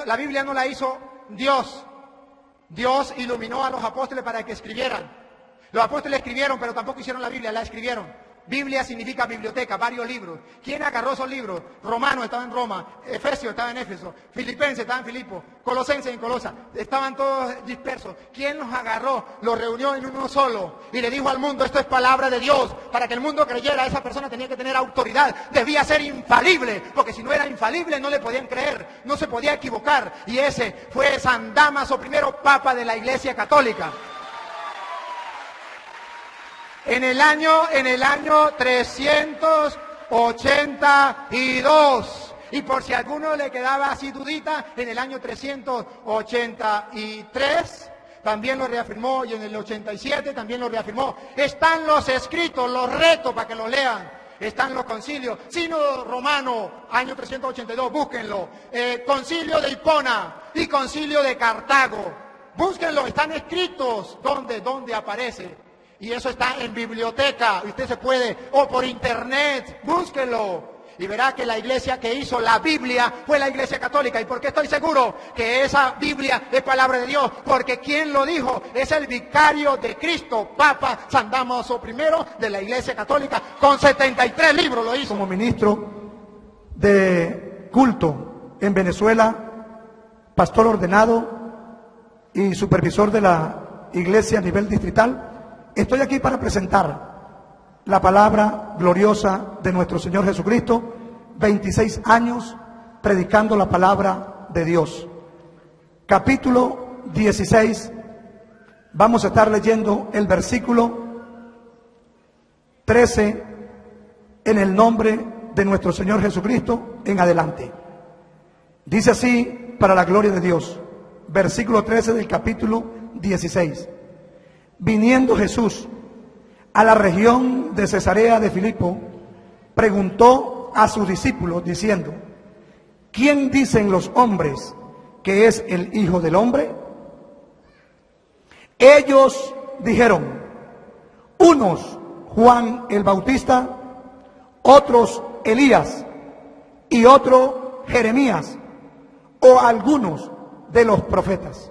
La Biblia no la hizo Dios. Dios iluminó a los apóstoles para que escribieran. Los apóstoles escribieron, pero tampoco hicieron la Biblia, la escribieron. Biblia significa biblioteca, varios libros. ¿Quién agarró esos libros? Romanos estaba en Roma, Efesios estaba en Éfeso, Filipenses estaba en Filipo, Colosenses en Colosa. Estaban todos dispersos. ¿Quién los agarró? Los reunió en uno solo y le dijo al mundo: esto es palabra de Dios. Para que el mundo creyera, esa persona tenía que tener autoridad, debía ser infalible, porque si no era infalible no le podían creer, no se podía equivocar. Y ese fue San Dámaso I, Papa de la Iglesia Católica. En el año 382, y por si a alguno le quedaba así dudita, en el año 383 también lo reafirmó, y en el 87 también lo reafirmó. Están los escritos, los reto para que los lean. Están los concilios, Sínodo Romano, año 382, búsquenlo. Concilio de Hipona y Concilio de Cartago, búsquenlo, están escritos. ¿Dónde aparece? Y eso está en biblioteca, usted se puede, o por internet, búsquelo. Y verá que la iglesia que hizo la Biblia fue la Iglesia Católica. ¿Y por qué estoy seguro que esa Biblia es palabra de Dios? Porque quien lo dijo es el vicario de Cristo, Papa San Dámaso I de la Iglesia Católica, con 73 libros lo hizo. Como ministro de culto en Venezuela, pastor ordenado y supervisor de la iglesia a nivel distrital, estoy aquí para presentar la palabra gloriosa de nuestro Señor Jesucristo, 26 años predicando la palabra de Dios. Capítulo 16, vamos a estar leyendo el versículo 13 en el nombre de nuestro Señor Jesucristo en adelante. Dice así, para la gloria de Dios, versículo 13 del capítulo 16. Viniendo Jesús a la región de Cesarea de Filipo, preguntó a sus discípulos diciendo: ¿quién dicen los hombres que es el Hijo del Hombre? Ellos dijeron: unos Juan el Bautista, otros Elías, y otro Jeremías, o algunos de los profetas.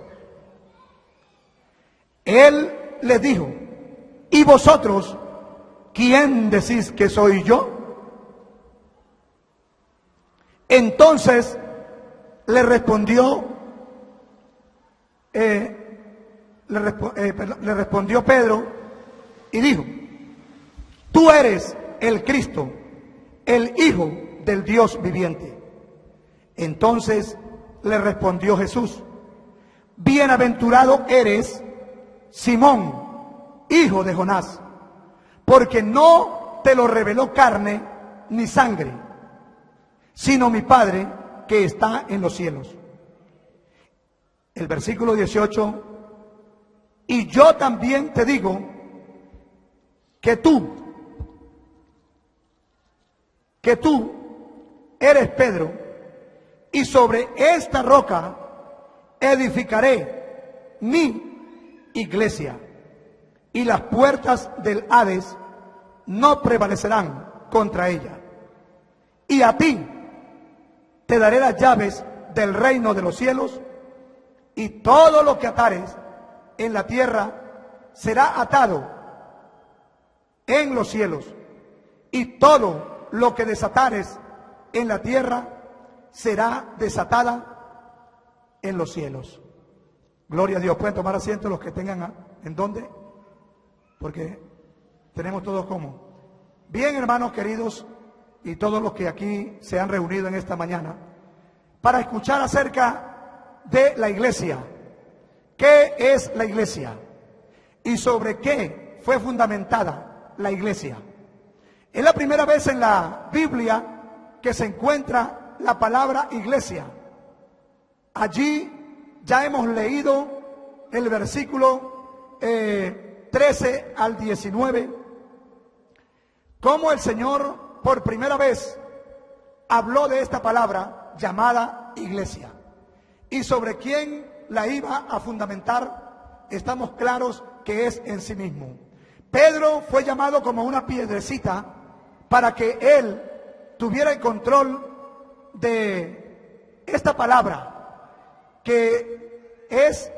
Él les dijo: ¿y vosotros quién decís que soy yo? Entonces le respondió Pedro y dijo: tú eres el Cristo, el Hijo del Dios viviente. Entonces le respondió Jesús: bienaventurado eres, Simón, hijo de Jonás, porque no te lo reveló carne ni sangre, sino mi Padre que está en los cielos. El versículo 18: y yo también te digo que tú eres Pedro, y sobre esta roca edificaré mi iglesia, y las puertas del Hades no prevalecerán contra ella. Y a ti te daré las llaves del reino de los cielos, y todo lo que atares en la tierra será atado en los cielos, y todo lo que desatares en la tierra será desatada en los cielos. Gloria a Dios. Pueden tomar asiento los que tengan en dónde, porque tenemos todos como. Bien, hermanos queridos, y todos los que aquí se han reunido en esta mañana para escuchar acerca de la iglesia. ¿Qué es la iglesia? ¿Y sobre qué fue fundamentada la iglesia? Es la primera vez en la Biblia que se encuentra la palabra iglesia. Allí ya hemos leído el versículo 13 al 19, cómo el Señor por primera vez habló de esta palabra llamada iglesia, y sobre quién la iba a fundamentar. Estamos claros que es en sí mismo. Pedro fue llamado como una piedrecita para que él tuviera el control de esta palabra. que es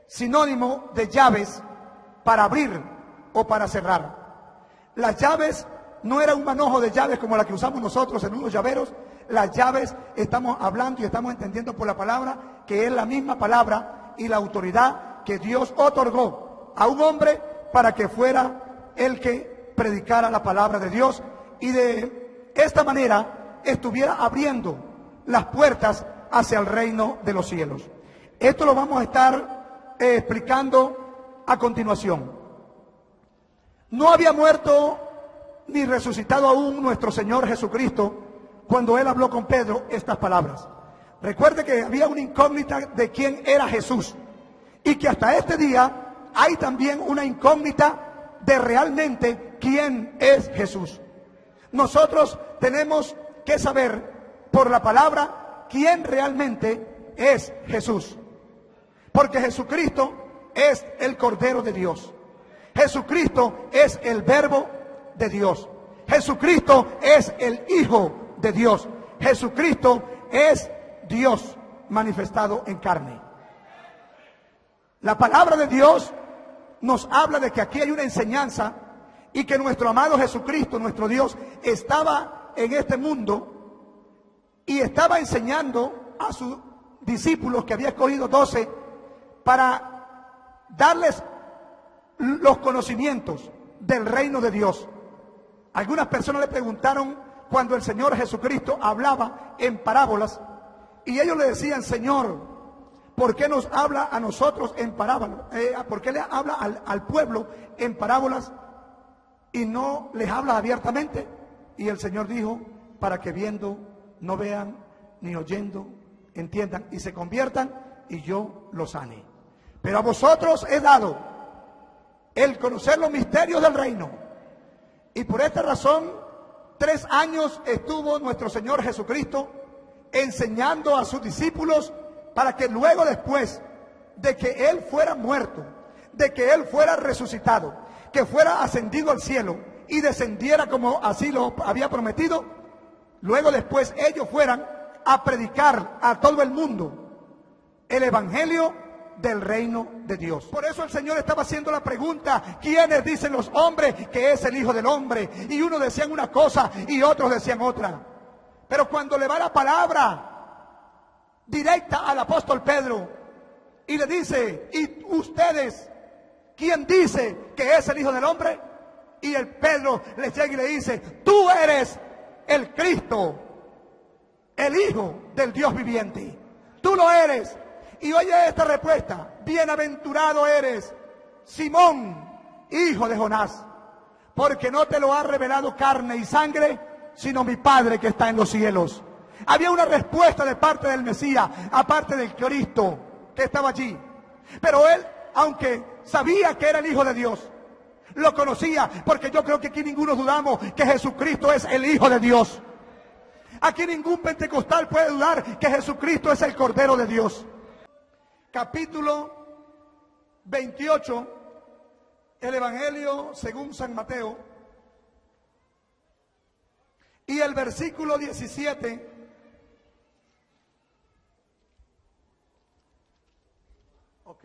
sinónimo de llaves para abrir o para cerrar. Las llaves no era un manojo de llaves como la que usamos nosotros en unos llaveros. Las llaves, estamos hablando y estamos entendiendo por la palabra, que es la misma palabra y la autoridad que Dios otorgó a un hombre para que fuera el que predicara la palabra de Dios y de esta manera estuviera abriendo las puertas hacia el reino de los cielos. Esto lo vamos a estar explicando a continuación. No había muerto ni resucitado aún nuestro Señor Jesucristo cuando Él habló con Pedro estas palabras. Recuerde que había una incógnita de quién era Jesús y que hasta este día hay también una incógnita de realmente quién es Jesús. Nosotros tenemos que saber por la palabra quién realmente es Jesús. Porque Jesucristo es el Cordero de Dios. Jesucristo es el Verbo de Dios. Jesucristo es el Hijo de Dios. Jesucristo es Dios manifestado en carne. La palabra de Dios nos habla de que aquí hay una enseñanza y que nuestro amado Jesucristo, nuestro Dios, estaba en este mundo y estaba enseñando a sus discípulos, que había escogido 12, para darles los conocimientos del reino de Dios. Algunas personas le preguntaron cuando el Señor Jesucristo hablaba en parábolas y ellos le decían: Señor, ¿por qué nos habla a nosotros en parábolas? ¿Por qué le habla al pueblo en parábolas y no les habla abiertamente? Y el Señor dijo: para que viendo no vean, ni oyendo entiendan y se conviertan y yo los sane. Pero a vosotros he dado el conocer los misterios del reino. Y por esta razón 3 años estuvo nuestro Señor Jesucristo enseñando a sus discípulos, para que luego, después de que Él fuera muerto, de que Él fuera resucitado, que fuera ascendido al cielo y descendiera como así lo había prometido, luego después ellos fueran a predicar a todo el mundo el evangelio del reino de Dios. Por eso el Señor estaba haciendo la pregunta: ¿quiénes dicen los hombres que es el Hijo del Hombre? Y unos decían una cosa y otros decían otra. Pero cuando le va la palabra directa al apóstol Pedro y le dice: ¿y ustedes quién dice que es el Hijo del Hombre? Y el Pedro le llega y le dice: tú eres el Cristo, el Hijo del Dios viviente. Tú lo eres. Y oye esta respuesta: bienaventurado eres, Simón, hijo de Jonás, porque no te lo ha revelado carne y sangre, sino mi Padre que está en los cielos. Había una respuesta de parte del Mesías, aparte del Cristo que estaba allí. Pero él, aunque sabía que era el Hijo de Dios, lo conocía, porque yo creo que aquí ninguno dudamos que Jesucristo es el Hijo de Dios. Aquí ningún pentecostal puede dudar que Jesucristo es el Cordero de Dios. Capítulo 28, el Evangelio según San Mateo, y el versículo 17. Ok.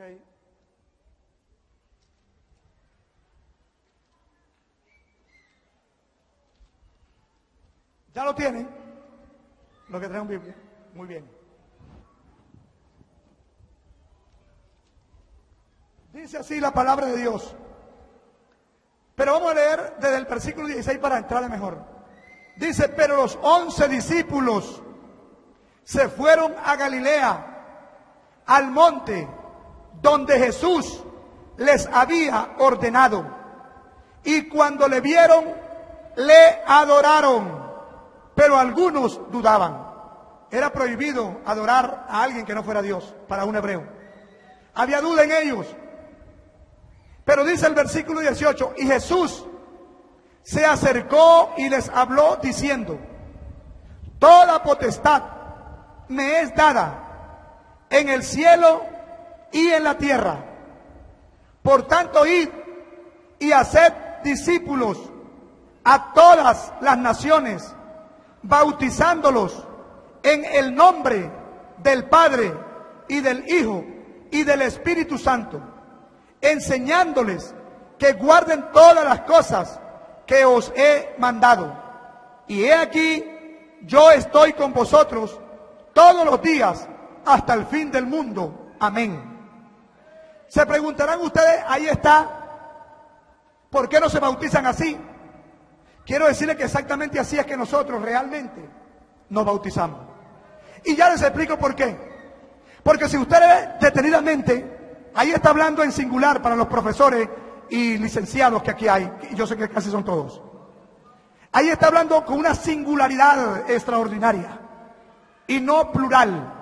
¿Ya lo tienen? Lo que traen Biblia. Muy bien. Dice así la palabra de Dios. Pero vamos a leer desde el versículo 16 para entrarle mejor. Dice: pero los 11 discípulos se fueron a Galilea, al monte donde Jesús les había ordenado. Y cuando le vieron, le adoraron. Pero algunos dudaban. Era prohibido adorar a alguien que no fuera Dios para un hebreo. Había duda en ellos. Pero dice el versículo 18: y Jesús se acercó y les habló diciendo: toda potestad me es dada en el cielo y en la tierra. Por tanto, id y haced discípulos a todas las naciones, bautizándolos en el nombre del Padre y del Hijo y del Espíritu Santo, enseñándoles que guarden todas las cosas que os he mandado. Y he aquí, yo estoy con vosotros todos los días hasta el fin del mundo. Amén. Se preguntarán ustedes, ahí está, ¿por qué no se bautizan así? Quiero decirles que exactamente así es que nosotros realmente nos bautizamos. Y ya les explico por qué. Porque si ustedes ven detenidamente, ahí está hablando en singular para los profesores y licenciados que aquí hay, y yo sé que casi son todos. Ahí está hablando con una singularidad extraordinaria y no plural.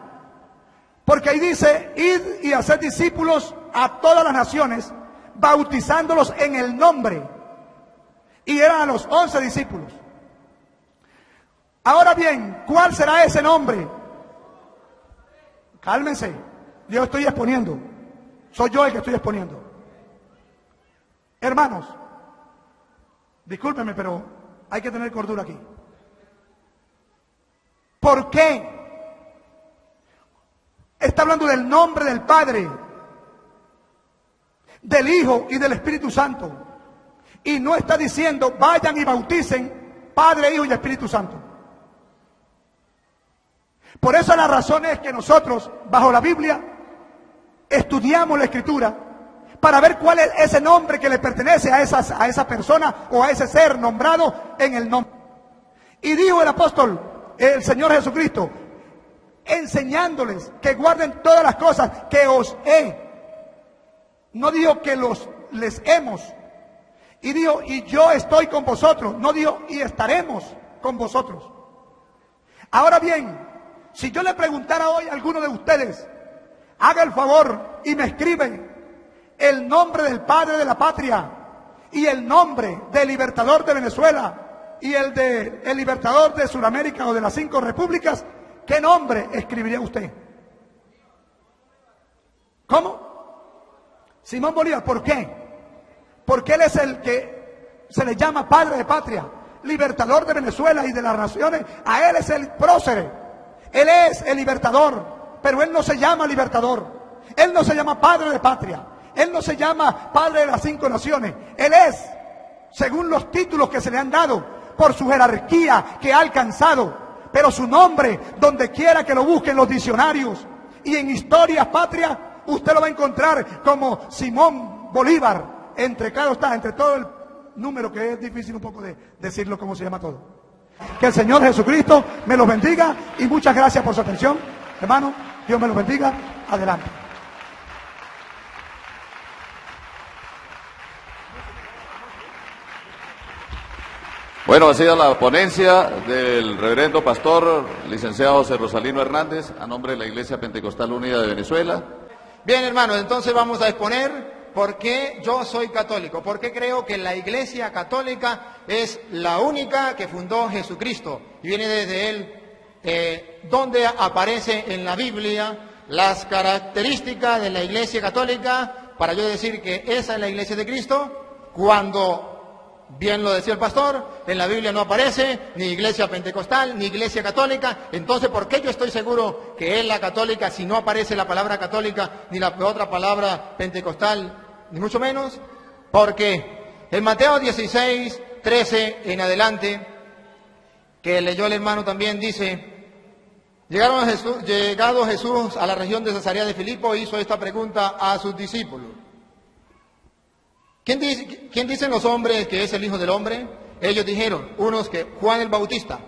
Porque ahí dice, id y haced discípulos a todas las naciones, bautizándolos en el nombre. Y eran a los 11 discípulos. Ahora bien, ¿cuál será ese nombre? Cálmense, yo estoy exponiendo. Soy yo el que estoy exponiendo. Hermanos, discúlpenme, pero hay que tener cordura aquí. ¿Por qué? Está hablando del nombre del Padre, del Hijo y del Espíritu Santo. Y no está diciendo, vayan y bauticen Padre, Hijo y Espíritu Santo. Por eso la razón es que nosotros, bajo la Biblia, estudiamos la Escritura para ver cuál es ese nombre que le pertenece a esa persona o a ese ser nombrado en el nombre. Y dijo el apóstol, el Señor Jesucristo, enseñándoles que guarden todas las cosas que os he. No dijo que les hemos. Y dijo, y yo estoy con vosotros. No dijo, y estaremos con vosotros. Ahora bien, si yo le preguntara hoy a alguno de ustedes, haga el favor y me escribe el nombre del padre de la patria y el nombre del libertador de Venezuela y el libertador de Sudamérica o de las 5 repúblicas, ¿qué nombre escribiría usted? ¿Cómo? Simón Bolívar. ¿Por qué? Porque él es el que se le llama padre de patria, libertador de Venezuela y de las naciones. A él es el prócer, él es el libertador, pero él no se llama libertador, él no se llama padre de patria, él no se llama padre de las 5 naciones. Él es, según los títulos que se le han dado, por su jerarquía que ha alcanzado, pero su nombre, donde quiera que lo busquen los diccionarios y en historias patrias, usted lo va a encontrar como Simón Bolívar. Entre todo el número, que es difícil un poco de decirlo cómo se llama todo. Que el Señor Jesucristo me los bendiga y muchas gracias por su atención. Hermano, Dios me los bendiga. Adelante. Bueno, ha sido la ponencia del reverendo pastor licenciado José Rosalino Hernández a nombre de la Iglesia Pentecostal Unida de Venezuela. Bien, hermanos, entonces vamos a exponer por qué yo soy católico, por qué creo que la Iglesia Católica es la única que fundó Jesucristo y viene desde él, donde aparece en la Biblia las características de la Iglesia Católica para yo decir que esa es la Iglesia de Cristo, cuando, bien lo decía el pastor, en la Biblia no aparece ni Iglesia Pentecostal ni Iglesia Católica. Entonces, ¿por qué yo estoy seguro que es la católica si no aparece la palabra católica ni la otra palabra pentecostal, ni mucho menos? Porque en Mateo 16, 13 en adelante, que leyó el hermano también, dice: llegado Jesús a la región de Cesarea de Filipo, hizo esta pregunta a sus discípulos: ¿Quién dicen los hombres que es el Hijo del Hombre? Ellos dijeron, unos que Juan el Bautista.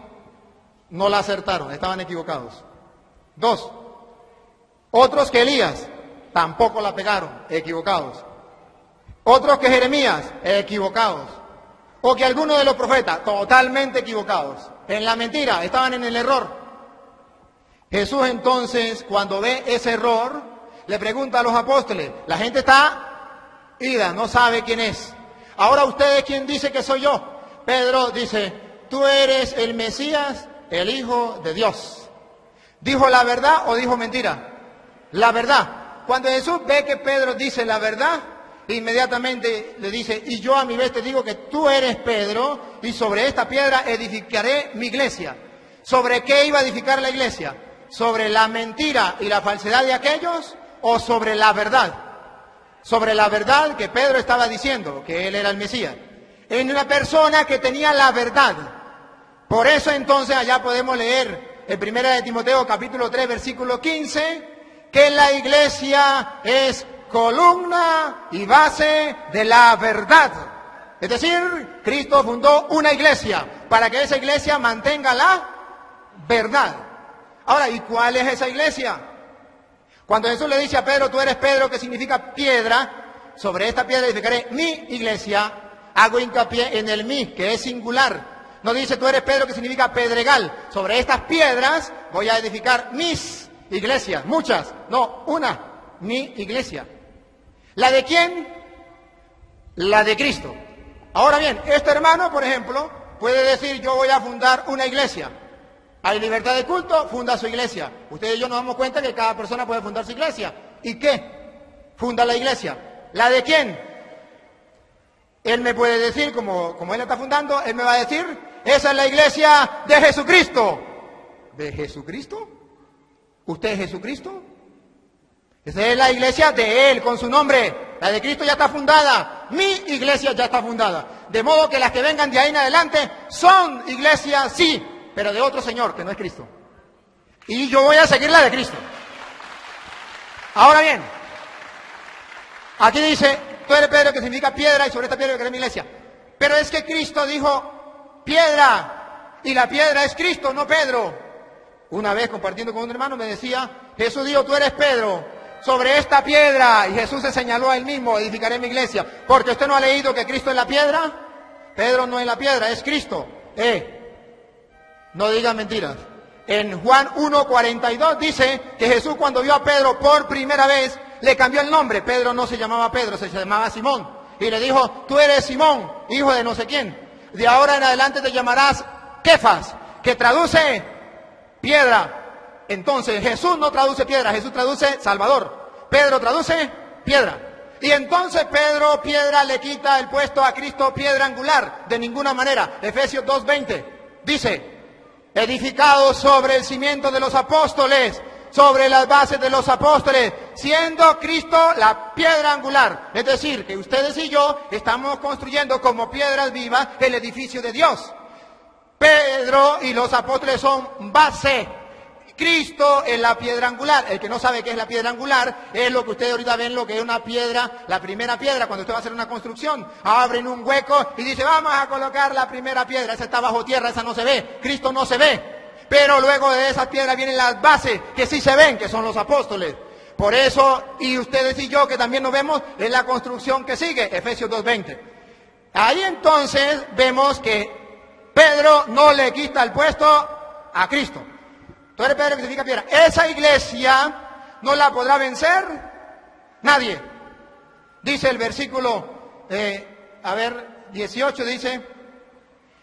No la acertaron, estaban equivocados. 2, otros que Elías, tampoco la pegaron, equivocados. Otros que Jeremías, equivocados. O que alguno de los profetas, totalmente equivocados. En la mentira, estaban en el error. Jesús entonces, cuando ve ese error, le pregunta a los apóstoles, la gente está ida, no sabe quién es. Ahora ustedes, ¿quién dice que soy yo? Pedro dice, tú eres el Mesías, el Hijo de Dios. ¿Dijo la verdad o dijo mentira? La verdad. Cuando Jesús ve que Pedro dice la verdad, inmediatamente le dice, y yo a mi vez te digo que tú eres Pedro, y sobre esta piedra edificaré mi iglesia. ¿Sobre qué iba a edificar la iglesia? ¿sobre la mentira y la falsedad de aquellos o sobre la verdad? Sobre la verdad que Pedro estaba diciendo, que él era el Mesías. En una persona que tenía la verdad. Por eso entonces allá podemos leer en 1 de Timoteo capítulo 3 versículo 15, que la iglesia es columna y base de la verdad. Es decir, Cristo fundó una iglesia para que esa iglesia mantenga la verdad. Ahora, ¿y cuál es esa iglesia? Cuando Jesús le dice a Pedro, tú eres Pedro, que significa piedra, sobre esta piedra edificaré mi iglesia, hago hincapié en el mi, que es singular. No dice tú eres Pedro, que significa pedregal. Sobre estas piedras voy a edificar mis iglesias, muchas, no, una, mi iglesia. ¿La de quién? La de Cristo. Ahora bien, este hermano, por ejemplo, puede decir yo voy a fundar una iglesia. Hay libertad de culto, funda su iglesia. Ustedes y yo nos damos cuenta que cada persona puede fundar su iglesia. ¿Y qué? Funda la iglesia. ¿La de quién? Él me puede decir, como él la está fundando, él me va a decir, esa es la iglesia de Jesucristo. ¿De Jesucristo? ¿Usted es Jesucristo? Esa es la iglesia de Él, con su nombre. La de Cristo ya está fundada. Mi iglesia ya está fundada. De modo que las que vengan de ahí en adelante son iglesias, sí, pero de otro Señor, que no es Cristo. Y yo voy a seguir la de Cristo. Ahora bien, aquí dice, tú eres Pedro, que significa piedra, y sobre esta piedra yo crearé mi iglesia. Pero es que Cristo dijo piedra, y la piedra es Cristo, no Pedro. Una vez compartiendo con un hermano me decía, Jesús dijo, tú eres Pedro, sobre esta piedra, y Jesús se señaló a él mismo, edificaré mi iglesia. Porque usted no ha leído que Cristo es la piedra. Pedro no es la piedra, es Cristo. No digan mentiras. En Juan 1:42 dice que Jesús, cuando vio a Pedro por primera vez, le cambió el nombre. Pedro no se llamaba Pedro, se llamaba Simón. Y le dijo, tú eres Simón, hijo de no sé quién. De ahora en adelante te llamarás Kefas, que traduce piedra. Entonces Jesús no traduce piedra, Jesús traduce Salvador. Pedro traduce piedra. Y entonces Pedro, piedra, le quita el puesto a Cristo, piedra angular. De ninguna manera. Efesios 2:20 dice, edificado sobre el cimiento de los apóstoles, sobre las bases de los apóstoles, siendo Cristo la piedra angular. Es decir, que ustedes y yo estamos construyendo como piedras vivas el edificio de Dios. Pedro y los apóstoles son base. Cristo es la piedra angular. El que no sabe qué es la piedra angular es lo que ustedes ahorita ven, lo que es una piedra, la primera piedra. Cuando usted va a hacer una construcción, abren un hueco y dice, vamos a colocar la primera piedra. Esa está bajo tierra, esa no se ve. Cristo no se ve. Pero luego de esas piedras vienen las bases que sí se ven, que son los apóstoles. Por eso, y ustedes y yo que también nos vemos, es la construcción que sigue, Efesios 2:20. Ahí entonces vemos que Pedro no le quita el puesto a Cristo. Tú eres Pedro, que significa piedra. Esa iglesia no la podrá vencer nadie. Dice el versículo, 18 dice,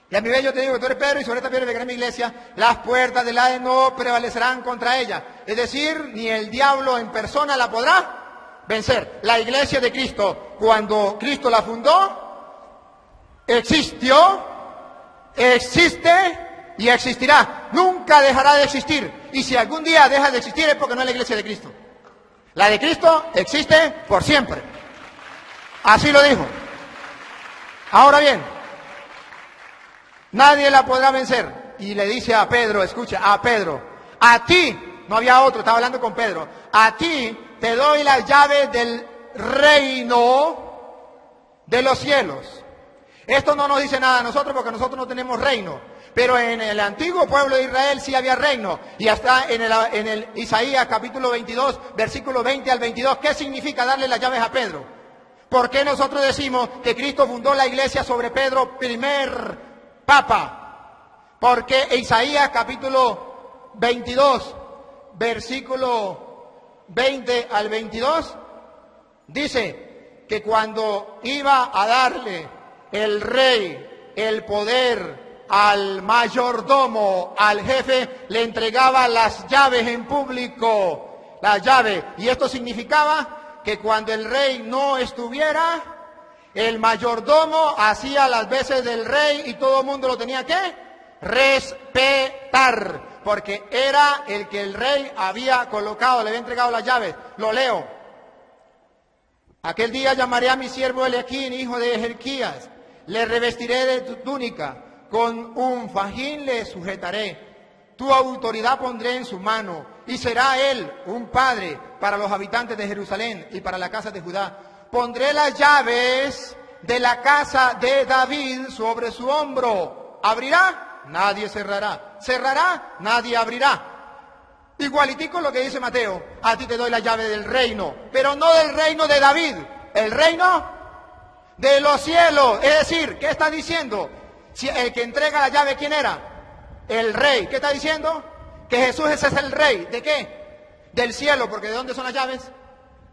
y a mi vez yo te digo que tú eres Pedro, y sobre esta piedra edificaré mi iglesia, las puertas del Hades no prevalecerán contra ella. Es decir, ni el diablo en persona la podrá vencer. La iglesia de Cristo, cuando Cristo la fundó, existió, existe y existirá. Nunca dejará de existir. Y si algún día deja de existir es porque no es la iglesia de Cristo. La de Cristo existe por siempre. Así lo dijo. Ahora bien, nadie la podrá vencer. Y le dice a Pedro, escucha, a Pedro, a ti, no había otro, estaba hablando con Pedro, a ti te doy las llaves del reino de los cielos. Esto no nos dice nada a nosotros porque nosotros no tenemos reino. Pero en el antiguo pueblo de Israel sí había reino. Y hasta en el Isaías capítulo 22, versículo 20 al 22, ¿qué significa darle las llaves a Pedro? ¿Por qué nosotros decimos que Cristo fundó la iglesia sobre Pedro, primer papa? Porque Isaías capítulo 22, versículo 20 al 22, dice que cuando iba a darle el rey el poder al mayordomo, al jefe, le entregaba las llaves en público, las llaves. Y esto significaba que cuando el rey no estuviera, el mayordomo hacía las veces del rey y todo el mundo lo tenía que respetar. porque era el que el rey había colocado, le había entregado las llaves. Lo leo. Aquel día llamaré a mi siervo Eliaquín, hijo de Jerquías, le revestiré de tu túnica, con un fajín le sujetaré, tu autoridad pondré en su mano, y será él un padre para los habitantes de Jerusalén y para la casa de Judá. Pondré las llaves de la casa de David sobre su hombro. ¿Abrirá? Nadie cerrará. ¿Cerrará? Nadie abrirá. Igualitico lo que dice Mateo. A ti te doy la llave del reino, pero no del reino de David, el reino de los cielos. Es decir, ¿qué está diciendo? Si el que entrega la llave, ¿quién era? El rey. ¿Qué está diciendo? Que Jesús ese es el rey. ¿De qué? Del cielo, porque ¿de dónde son las llaves?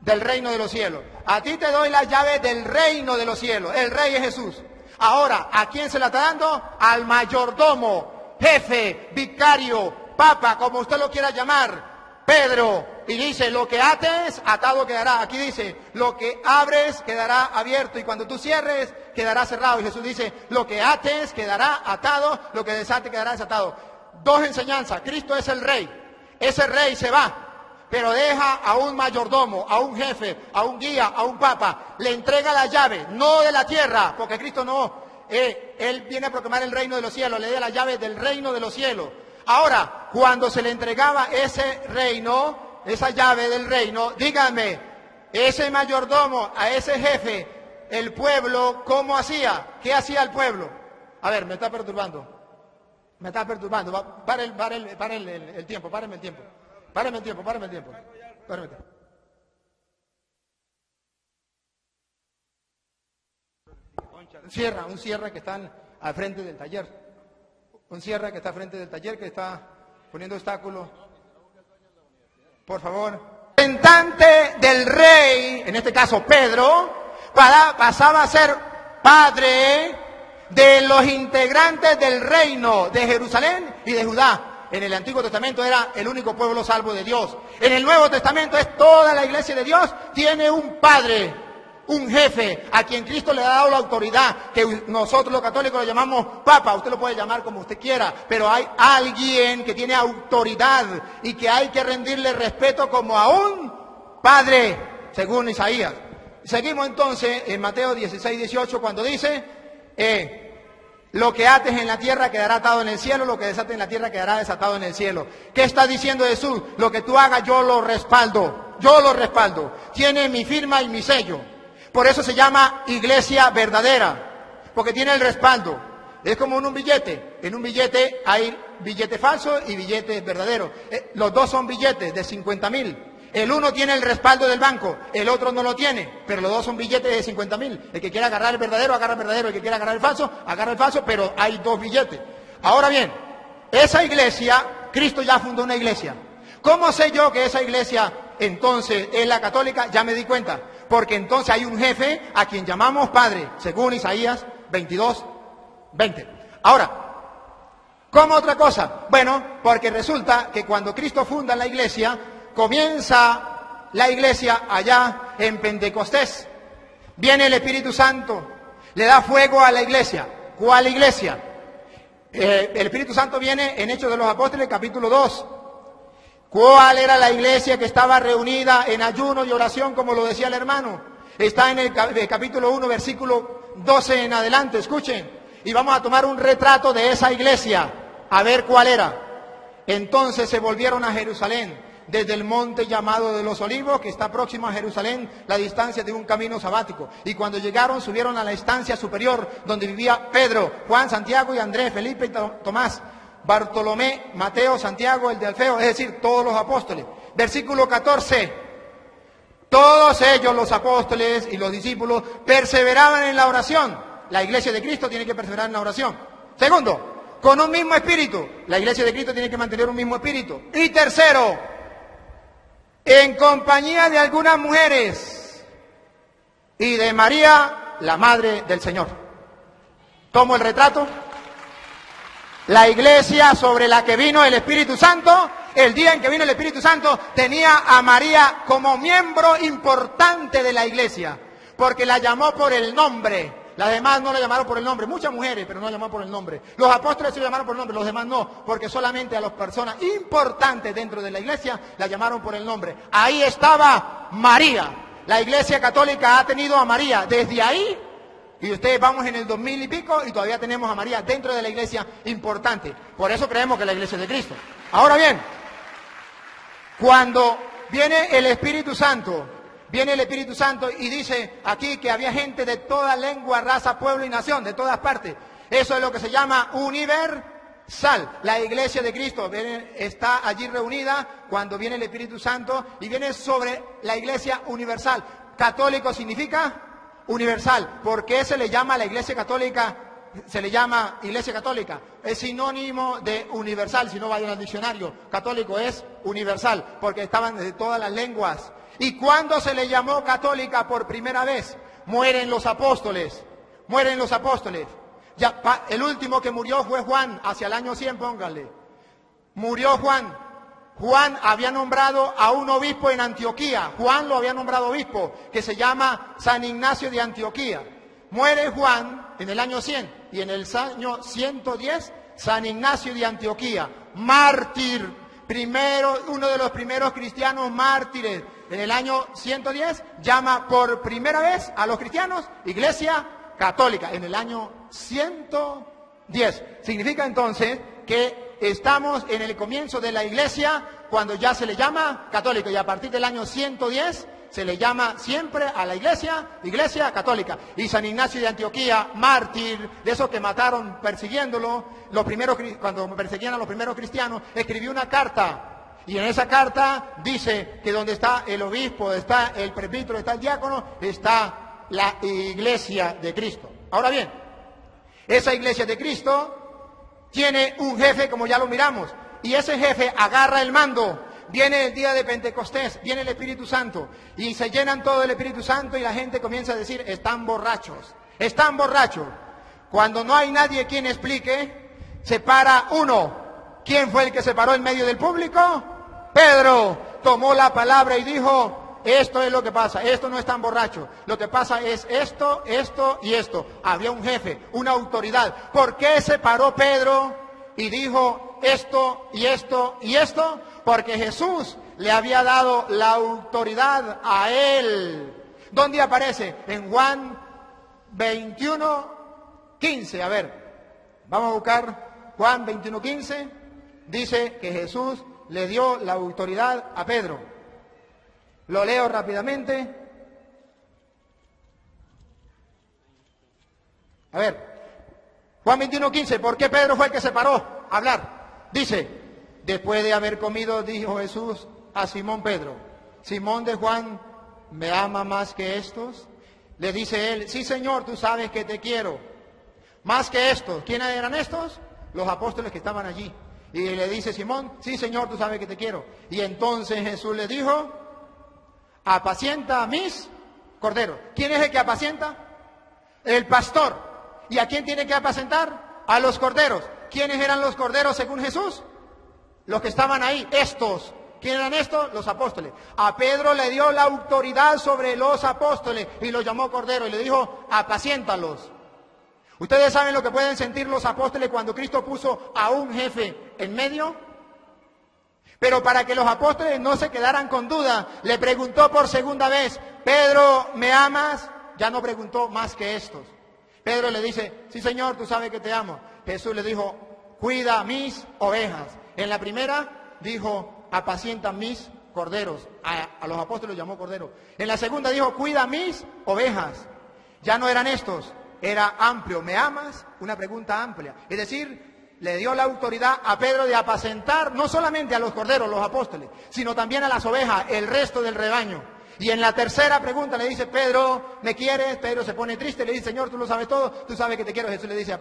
Del reino de los cielos. A ti te doy la llave del reino de los cielos. El rey es Jesús. Ahora, ¿a quién se la está dando? Al mayordomo, jefe, vicario, papa, como usted lo quiera llamar, Pedro. Y dice, lo que ates, atado quedará. Aquí dice, lo que abres, quedará abierto. Y cuando tú cierres, quedará cerrado. Y Jesús dice, lo que ates, quedará atado. Lo que desate, quedará desatado. Dos enseñanzas. Cristo es el rey. Ese rey se va, pero deja a un mayordomo, a un jefe, a un guía, a un papa. Le entrega la llave, no de la tierra, porque Cristo no. Él viene a proclamar el reino de los cielos, le da la llave del reino de los cielos. Ahora, cuando se le entregaba ese reino, esa llave del reino, díganme, ese mayordomo, a ese jefe, el pueblo, ¿cómo hacía? ¿Qué hacía el pueblo? A ver, me está perturbando. Me está perturbando. Pare el tiempo, páreme el tiempo. Páreme el tiempo. Un cierre que están al frente del taller. Un cierre que está al frente del taller, que está poniendo obstáculos. Por favor. Representante del rey, en este caso Pedro, pasaba a ser padre de los integrantes del reino de Jerusalén y de Judá. En el Antiguo Testamento era el único pueblo salvo de Dios. En el Nuevo Testamento es toda la iglesia de Dios. Tiene un padre, un jefe, a quien Cristo le ha dado la autoridad, que nosotros los católicos lo llamamos papa. Usted lo puede llamar como usted quiera, pero hay alguien que tiene autoridad y que hay que rendirle respeto como a un padre, según Isaías. Seguimos entonces en Mateo 16, 18, cuando dice, lo que ates en la tierra quedará atado en el cielo, lo que desates en la tierra quedará desatado en el cielo. ¿Qué está diciendo Jesús? Lo que tú hagas yo lo respaldo, tiene mi firma y mi sello. Por eso se llama iglesia verdadera, porque tiene el respaldo. Es como en un billete. En un billete hay billete falso y billetes verdaderos. Los dos son billetes de 50.000. El uno tiene el respaldo del banco, el otro no lo tiene, pero los dos son billetes de 50.000. El que quiera agarrar el verdadero, agarra el verdadero. El que quiera agarrar el falso, agarra el falso, pero hay dos billetes. Ahora bien, esa iglesia, Cristo ya fundó una iglesia. ¿Cómo sé yo que esa iglesia entonces es la católica? Ya me di cuenta. Porque entonces hay un jefe a quien llamamos Padre, según Isaías 22, 20. Ahora, ¿cómo otra cosa? Bueno, porque resulta que cuando Cristo funda la iglesia, comienza la iglesia allá en Pentecostés. Viene el Espíritu Santo, le da fuego a la iglesia. ¿Cuál iglesia? El Espíritu Santo viene en Hechos de los Apóstoles, capítulo 2. ¿Cuál era la iglesia que estaba reunida en ayuno y oración, como lo decía el hermano? Está en el capítulo 1, versículo 12 en adelante, escuchen. Y vamos a tomar un retrato de esa iglesia, a ver cuál era. Entonces se volvieron a Jerusalén, desde el monte llamado de los Olivos, que está próximo a Jerusalén, la distancia de un camino sabático. Y cuando llegaron, subieron a la estancia superior, donde vivía Pedro, Juan, Santiago y Andrés, Felipe y Tomás, Bartolomé, Mateo, Santiago, el de Alfeo, es decir, todos los apóstoles. Versículo 14. Todos ellos, los apóstoles y los discípulos, perseveraban en la oración. La iglesia de Cristo tiene que perseverar en la oración. Segundo, con un mismo espíritu. La iglesia de Cristo tiene que mantener un mismo espíritu. Y tercero, en compañía de algunas mujeres y de María, la madre del Señor. ¿Tomo el retrato? La iglesia sobre la que vino el Espíritu Santo, el día en que vino el Espíritu Santo, tenía a María como miembro importante de la iglesia, porque la llamó por el nombre, Las demás no la llamaron por el nombre. Muchas mujeres, pero no la llamaron por el nombre. Los apóstoles se llamaron por el nombre, los demás no, porque solamente a las personas importantes dentro de la iglesia la llamaron por el nombre. Ahí estaba María. La Iglesia Católica ha tenido a María desde ahí, y ustedes vamos en el 2000 y pico y todavía tenemos a María dentro de la iglesia importante. Por eso creemos que es la iglesia de Cristo. Ahora bien, cuando viene el Espíritu Santo y dice aquí que había gente de toda lengua, raza, pueblo y nación, de todas partes. Eso es lo que se llama universal. La iglesia de Cristo está allí reunida cuando viene el Espíritu Santo y viene sobre la iglesia universal. Católico significa universal. ¿Por qué se le llama a la iglesia católica? Se le llama iglesia católica. Es sinónimo de universal. Si no vayan al diccionario, católico es universal, porque estaban de todas las lenguas. ¿Y cuándo se le llamó católica por primera vez? Mueren los apóstoles. Ya, el último que murió fue Juan, hacia el año 100, pónganle. Murió Juan. Juan había nombrado a un obispo en Antioquía. Juan lo había nombrado obispo, que se llama San Ignacio de Antioquía. Muere Juan en el año 100 y en el año 110, San Ignacio de Antioquía, mártir, uno de los primeros cristianos mártires. En el año 110 llama por primera vez a los cristianos iglesia católica. En el año 110. Significa entonces que estamos en el comienzo de la iglesia cuando ya se le llama católico, y a partir del año 110 se le llama siempre a la iglesia católica. Y San Ignacio de Antioquía, mártir, de esos que mataron persiguiéndolo, cuando perseguían a los primeros cristianos, escribió una carta. Y en esa carta dice que donde está el obispo, está el presbítero, está el diácono, está la iglesia de Cristo. Ahora bien, esa iglesia de Cristo tiene un jefe, como ya lo miramos, y ese jefe agarra el mando. Viene el día de Pentecostés, viene el Espíritu Santo, y se llenan todo el Espíritu Santo y la gente comienza a decir, están borrachos. Cuando no hay nadie quien explique, se para uno. ¿Quién fue el que se paró en medio del público? Pedro. Tomó la palabra y dijo, esto es lo que pasa, esto no están borrachos, lo que pasa es esto, esto y esto. Había un jefe, una autoridad. ¿Por qué se paró Pedro y dijo esto y esto y esto? Porque Jesús le había dado la autoridad a él. ¿Dónde aparece? En Juan 21:15. A ver, vamos a buscar Juan 21:15. Dice que Jesús le dio la autoridad a Pedro. Lo leo rápidamente. A ver, Juan 21:15. ¿Por qué Pedro fue el que se paró a hablar? Dice, después de haber comido, dijo Jesús a Simón Pedro, Simón de Juan, ¿me ama más que estos? Le dice él, sí Señor, tú sabes que te quiero. Más que estos. ¿Quiénes eran estos? Los apóstoles que estaban allí. Y le dice Simón, sí Señor, tú sabes que te quiero. Y entonces Jesús le dijo, apacienta a mis corderos. ¿Quién es el que apacienta? El pastor. ¿Y a quién tiene que apacentar? A los corderos. ¿Quiénes eran los corderos según Jesús? Los que estaban ahí, estos. ¿Quién eran estos? Los apóstoles. A Pedro le dio la autoridad sobre los apóstoles y los llamó cordero y le dijo, apaciéntalos. ¿Ustedes saben lo que pueden sentir los apóstoles cuando Cristo puso a un jefe en medio? Pero para que los apóstoles no se quedaran con duda, le preguntó por segunda vez, Pedro, ¿me amas? Ya no preguntó más que estos. Pedro le dice, sí Señor, tú sabes que te amo. Jesús le dijo, cuida mis ovejas. En la primera dijo, apacienta mis corderos. A los apóstoles los llamó corderos. En la segunda dijo, cuida mis ovejas. Ya no eran estos, era amplio. ¿Me amas? Una pregunta amplia. Es decir, le dio la autoridad a Pedro de apacentar no solamente a los corderos, los apóstoles, sino también a las ovejas, el resto del rebaño. Y en la tercera pregunta le dice, Pedro, ¿me quieres? Pedro se pone triste, le dice, Señor, tú lo sabes todo, tú sabes que te quiero. Jesús le dice,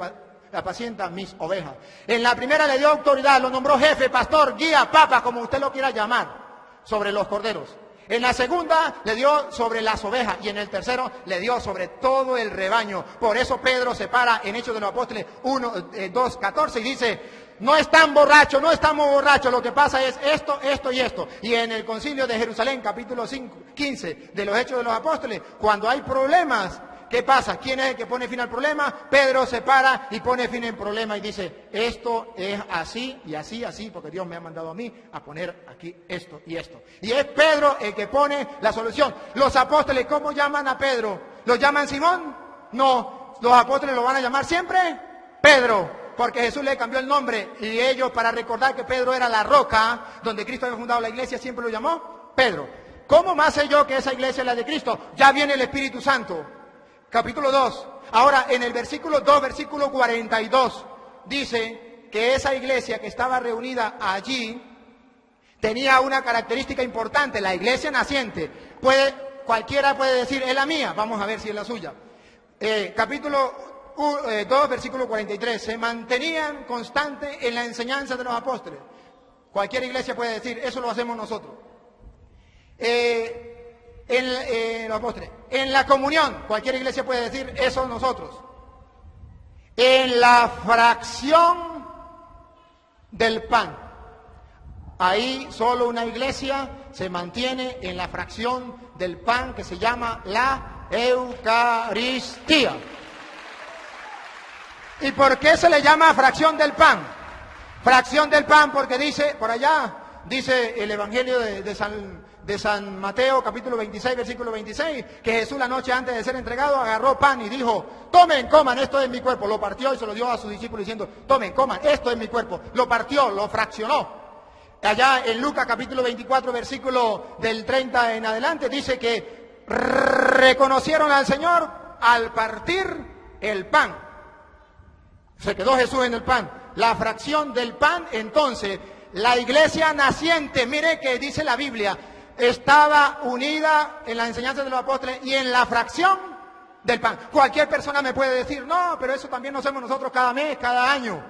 apacienta mis ovejas. En la primera le dio autoridad, lo nombró jefe, pastor, guía, papa, como usted lo quiera llamar, sobre los corderos. En la segunda le dio sobre las ovejas y en el tercero le dio sobre todo el rebaño. Por eso Pedro se para en Hechos de los Apóstoles 2:14 y dice, no están borrachos, no estamos borrachos, lo que pasa es esto, esto y esto. Y en el concilio de Jerusalén, capítulo 15 de los Hechos de los Apóstoles, cuando hay problemas, ¿Qué pasa? ¿Quién es el que pone fin al problema? Pedro se para y pone fin al problema y dice, esto es así y así, así, porque Dios me ha mandado a mí a poner aquí esto y esto. Y es Pedro el que pone la solución. Los apóstoles, ¿cómo llaman a Pedro? ¿Lo llaman Simón? No, los apóstoles lo van a llamar siempre Pedro, porque Jesús le cambió el nombre y ellos, para recordar que Pedro era la roca donde Cristo había fundado la iglesia, siempre lo llamó Pedro. ¿Cómo más sé yo que esa iglesia es la de Cristo? Ya viene el Espíritu Santo. Capítulo 2. Ahora, en el versículo 2, versículo 42, dice que esa iglesia que estaba reunida allí tenía una característica importante, la iglesia naciente. Cualquiera puede decir, es la mía, vamos a ver si es la suya. Capítulo 2, versículo 43, se mantenían constantes en la enseñanza de los apóstoles. Cualquier iglesia puede decir, eso lo hacemos nosotros. Los apóstoles. En la comunión, cualquier iglesia puede decir, eso nosotros. En la fracción del pan. Ahí solo una iglesia se mantiene en la fracción del pan que se llama la Eucaristía. ¿Y por qué se le llama fracción del pan? Fracción del pan porque dice, por allá, dice el Evangelio de San Mateo, capítulo 26, versículo 26, que Jesús la noche antes de ser entregado agarró pan y dijo, tomen, coman, esto es mi cuerpo. Lo partió y se lo dio a sus discípulos diciendo, tomen, coman, esto es mi cuerpo. Lo partió, lo fraccionó. Allá en Lucas capítulo 24, versículo del 30 en adelante, dice que reconocieron al Señor al partir el pan. Se quedó Jesús en el pan. La fracción del pan, entonces, la iglesia naciente, mire que dice la Biblia, estaba unida en la enseñanza de los apóstoles y en la fracción del pan. Cualquier persona me puede decir, no, pero eso también lo hacemos nosotros cada mes, cada año.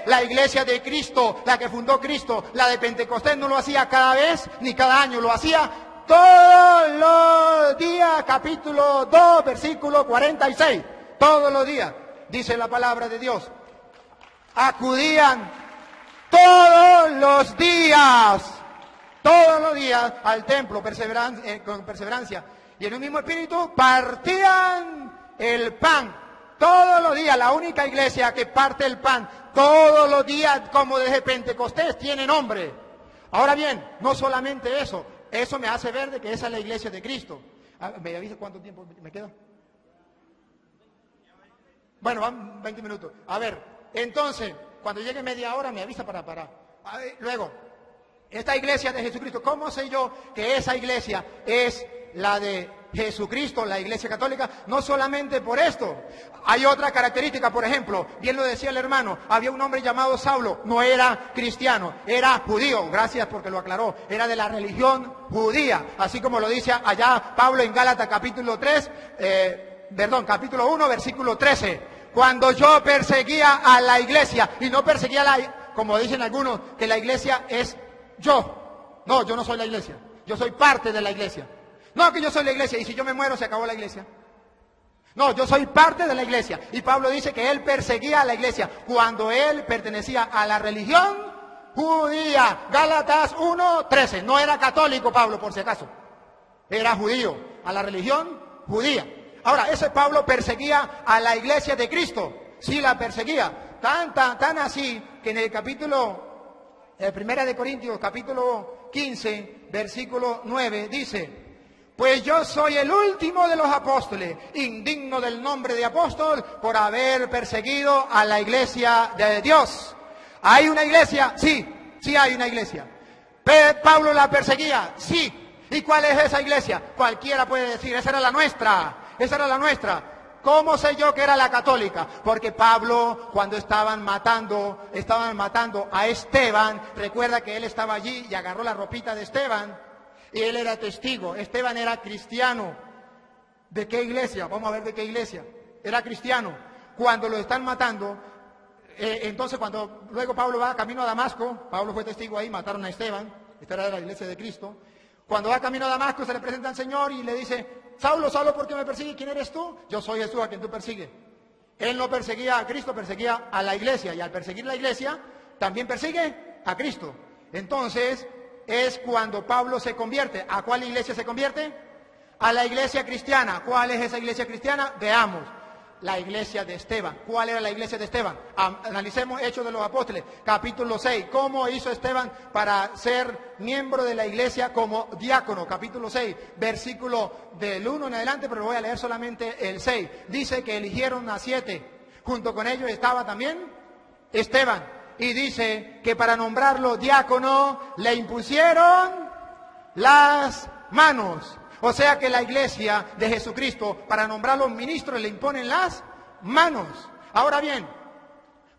La iglesia de Cristo, la que fundó Cristo, la de Pentecostés, no lo hacía cada vez ni cada año, lo hacía todos los días, capítulo 2, versículo 46, todos los días, dice la palabra de Dios. Acudían todos los días al templo con perseverancia, y en un mismo espíritu partían el pan. Todos los días, la única iglesia que parte el pan todos los días, como desde Pentecostés, tiene nombre. Ahora bien, no solamente eso, eso me hace ver de que esa es la iglesia de Cristo. ¿Me avisa cuánto tiempo me queda? Bueno, van 20 minutos. A ver, entonces, cuando llegue media hora me avisa para parar. Luego, esta iglesia de Jesucristo, ¿cómo sé yo que esa iglesia es la de Jesucristo, la iglesia católica? No solamente por esto, hay otra característica. Por ejemplo, bien lo decía el hermano, había un hombre llamado Saulo, no era cristiano, era judío, gracias porque lo aclaró, era de la religión judía, así como lo dice allá Pablo en Gálatas capítulo 1, versículo 13, cuando yo perseguía a la iglesia, y no perseguía como dicen algunos, que la iglesia es yo. No, yo no soy la iglesia, yo soy parte de la iglesia. No, que yo soy la iglesia, y si yo me muero se acabó la iglesia. No, yo soy parte de la iglesia. Y Pablo dice que él perseguía a la iglesia cuando él pertenecía a la religión judía. Gálatas 1:13. No era católico Pablo, por si acaso. Era judío, a la religión judía. Ahora, ese Pablo perseguía a la iglesia de Cristo. Sí la perseguía. Tan así que en el capítulo, Primera de Corintios, capítulo 15, versículo 9, dice: pues yo soy el último de los apóstoles, indigno del nombre de apóstol, por haber perseguido a la iglesia de Dios. ¿Hay una iglesia? Sí, sí hay una iglesia. ¿Pablo la perseguía? Sí. ¿Y cuál es esa iglesia? Cualquiera puede decir, esa era la nuestra, esa era la nuestra. ¿Cómo sé yo que era la católica? Porque Pablo, cuando estaban matando a Esteban, recuerda que él estaba allí y agarró la ropita de Esteban. Y él era testigo. Esteban era cristiano. ¿De qué iglesia? Vamos a ver de qué iglesia. Era cristiano. Cuando lo están matando, entonces luego Pablo va camino a Damasco, Pablo fue testigo ahí, mataron a Esteban, esta era la iglesia de Cristo. Cuando va camino a Damasco se le presenta al Señor y le dice: Saulo, Saulo, ¿por qué me persigues? ¿Quién eres tú? Yo soy Jesús a quien tú persigues. Él no perseguía a Cristo, perseguía a la iglesia. Y al perseguir la iglesia, también persigue a Cristo. Entonces es cuando Pablo se convierte. ¿A cuál iglesia se convierte? a la iglesia cristiana. ¿Cuál es esa iglesia cristiana? Veamos. La iglesia de Esteban. ¿Cuál era la iglesia de Esteban? Analicemos Hechos de los Apóstoles, capítulo 6. ¿Cómo hizo Esteban para ser miembro de la iglesia como diácono? Capítulo 6, versículo del 1 en adelante, pero voy a leer solamente el 6. Dice que eligieron a 7. Junto con ellos estaba también Esteban. Y dice que para nombrarlo diácono le impusieron las manos. O sea que la iglesia de Jesucristo, para nombrar los ministros, le imponen las manos. Ahora bien,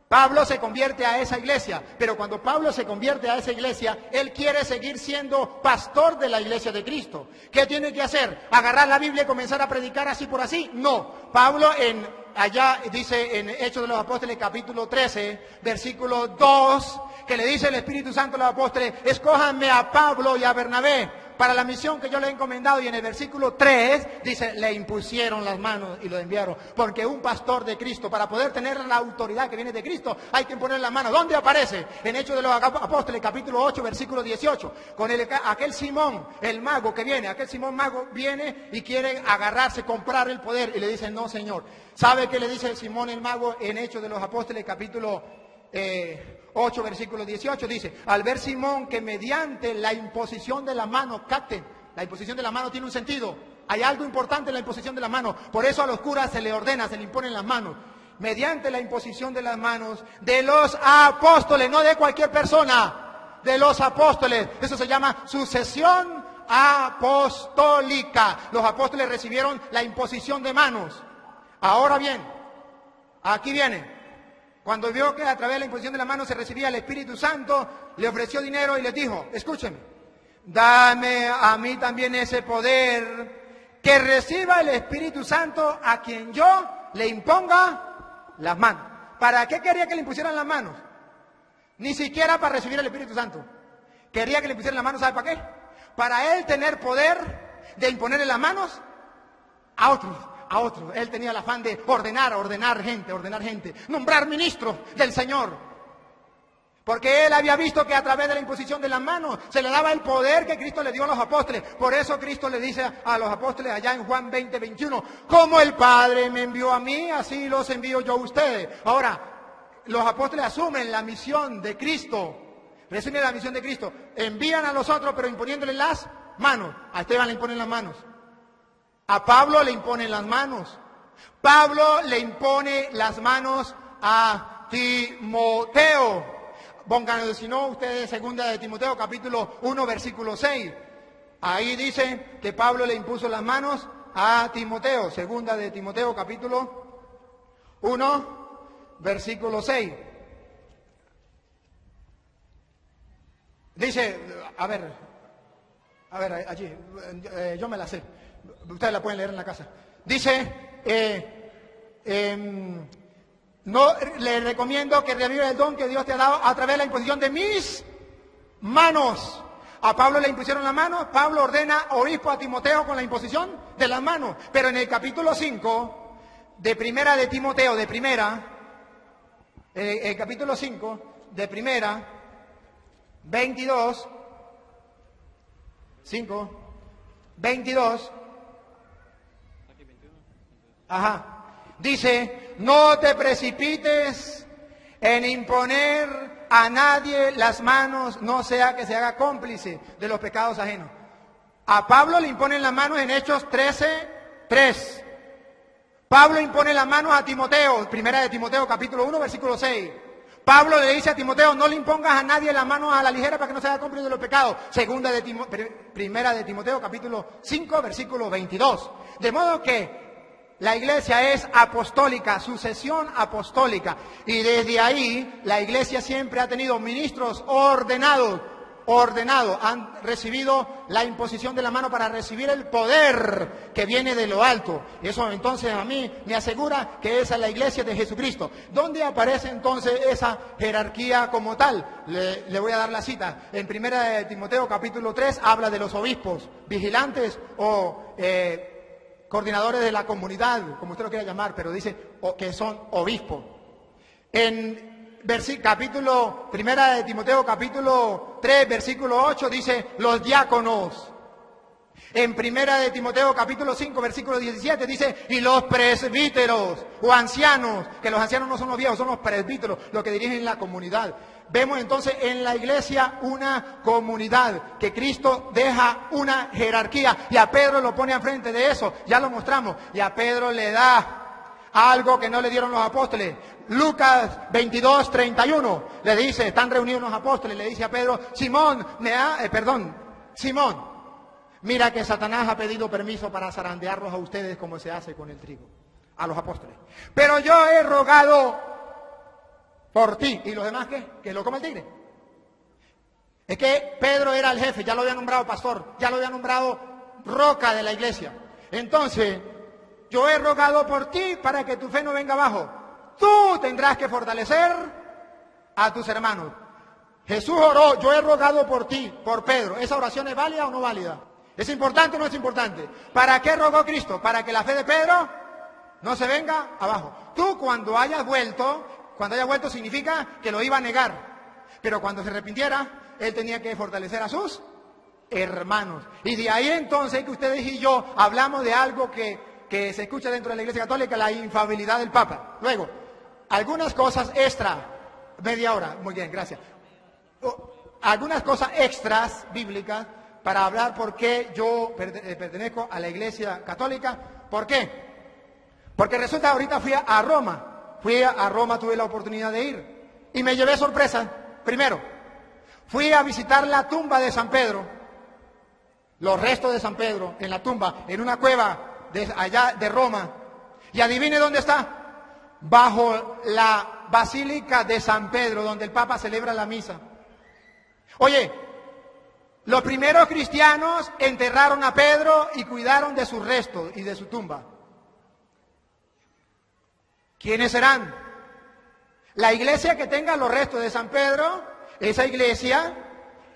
Pablo se convierte a esa iglesia, pero cuando Pablo se convierte a esa iglesia, él quiere seguir siendo pastor de la iglesia de Cristo. ¿Qué tiene que hacer? ¿Agarrar la Biblia y comenzar a predicar así por así? No. Pablo allá dice en Hechos de los Apóstoles capítulo 13, versículo 2, que le dice el Espíritu Santo a los apóstoles: escójanme a Pablo y a Bernabé para la misión que yo le he encomendado. Y en el versículo 3 dice: le impusieron las manos y lo enviaron. Porque un pastor de Cristo, para poder tener la autoridad que viene de Cristo, hay que imponer las manos. ¿Dónde aparece? En Hechos de los Apóstoles, capítulo 8, versículo 18. Con aquel Simón, el mago que viene, aquel Simón mago viene y quiere agarrarse, comprar el poder. Y le dice: no, Señor. ¿Sabe qué le dice Simón el mago en Hechos de los Apóstoles, capítulo 8, versículo 18? Dice: al ver Simón que mediante la imposición de la mano, capten, la imposición de la mano tiene un sentido. Hay algo importante en la imposición de la mano. Por eso a los curas se le ordena, se le imponen las manos. Mediante la imposición de las manos de los apóstoles, no de cualquier persona, de los apóstoles. Eso se llama sucesión apostólica. Los apóstoles recibieron la imposición de manos. Ahora bien, aquí viene. Cuando vio que a través de la imposición de la mano se recibía el Espíritu Santo, le ofreció dinero y les dijo: escúchenme, dame a mí también ese poder, que reciba el Espíritu Santo a quien yo le imponga las manos. ¿Para qué quería que le impusieran las manos? Ni siquiera para recibir el Espíritu Santo. Quería que le pusieran las manos, ¿sabe para qué? Para él tener poder de imponerle las manos a otros. Él tenía el afán de ordenar gente, nombrar ministros del Señor. Porque él había visto que a través de la imposición de las manos se le daba el poder que Cristo le dio a los apóstoles. Por eso Cristo le dice a los apóstoles allá en Juan 20, 21, como el Padre me envió a mí, así los envío yo a ustedes. Ahora, los apóstoles asumen la misión de Cristo, reciben la misión de Cristo, envían a los otros, pero imponiéndole las manos. A Esteban le imponen las manos. A Pablo le imponen las manos. Pablo le impone las manos a Timoteo. Pónganlo, si no, ustedes, segunda de Timoteo, capítulo 1, versículo 6. Ahí dice que Pablo le impuso las manos a Timoteo. Segunda de Timoteo, capítulo 1, versículo 6. Dice, a ver, allí, yo me la sé. Ustedes la pueden leer en la casa. Dice, no le recomiendo que reviva el don que Dios te ha dado a través de la imposición de mis manos. A Pablo le impusieron las manos. Pablo ordena obispo a Timoteo con la imposición de las manos. Pero en el capítulo 5 de primera de Timoteo, el capítulo 5 de primera, 22, 22, dice: no te precipites en imponer a nadie las manos, no sea que se haga cómplice de los pecados ajenos. A Pablo le imponen las manos en Hechos 13, 3. Pablo impone las manos a Timoteo, primera de Timoteo, capítulo 1, versículo 6. Pablo le dice a Timoteo: no le impongas a nadie las manos a la ligera para que no se haga cómplice de los pecados. Primera de Timoteo, capítulo 5, versículo 22. De modo que la iglesia es apostólica, sucesión apostólica. Y desde ahí la iglesia siempre ha tenido ministros ordenados, han recibido la imposición de la mano para recibir el poder que viene de lo alto. Eso entonces a mí me asegura que esa es la iglesia de Jesucristo. ¿Dónde aparece entonces esa jerarquía como tal? Le voy a dar la cita. En primera de Timoteo capítulo 3 habla de los obispos, vigilantes o coordinadores de la comunidad, como usted lo quiera llamar, pero dice que son obispos. En primera de Timoteo capítulo 3, versículo 8 dice los diáconos. En primera de Timoteo capítulo 5 versículo 17 dice, y los presbíteros o ancianos, que los ancianos no son los viejos, son los presbíteros, los que dirigen la comunidad. Vemos entonces en la iglesia una comunidad, que Cristo deja una jerarquía y a Pedro lo pone enfrente de eso, ya lo mostramos, y a Pedro le da algo que no le dieron los apóstoles. Lucas 22, 31 le dice, están reunidos los apóstoles, le dice a Pedro, Simón, Simón, mira que Satanás ha pedido permiso para zarandearlos a ustedes como se hace con el trigo, a los apóstoles. Pero yo he rogado por ti. ¿Y los demás qué? Que lo coma el tigre. Es que Pedro era el jefe, ya lo había nombrado pastor, ya lo había nombrado roca de la iglesia. Entonces, yo he rogado por ti para que tu fe no venga abajo. Tú tendrás que fortalecer a tus hermanos. Jesús oró, yo he rogado por ti, por Pedro. ¿Esa oración es válida o no válida? ¿Es importante o no es importante? ¿Para qué rogó Cristo? Para que la fe de Pedro no se venga abajo. Tú cuando hayas vuelto significa que lo iba a negar. Pero cuando se arrepintiera, él tenía que fortalecer a sus hermanos. Y de ahí entonces que ustedes y yo hablamos de algo que se escucha dentro de la Iglesia Católica, la infalibilidad del Papa. Luego, algunas cosas extra, media hora, muy bien, gracias. Algunas cosas extras bíblicas para hablar por qué yo pertenezco a la Iglesia Católica. ¿Por qué? Porque resulta, ahorita fui a Roma, tuve la oportunidad de ir y me llevé sorpresa. Primero, fui a visitar la tumba de San Pedro, los restos de San Pedro en la tumba, en una cueva allá de Roma. Y adivine dónde está, bajo la Basílica de San Pedro, donde el Papa celebra la misa. Oye, los primeros cristianos enterraron a Pedro y cuidaron de sus restos y de su tumba. ¿Quiénes serán? La iglesia que tenga los restos de San Pedro, esa iglesia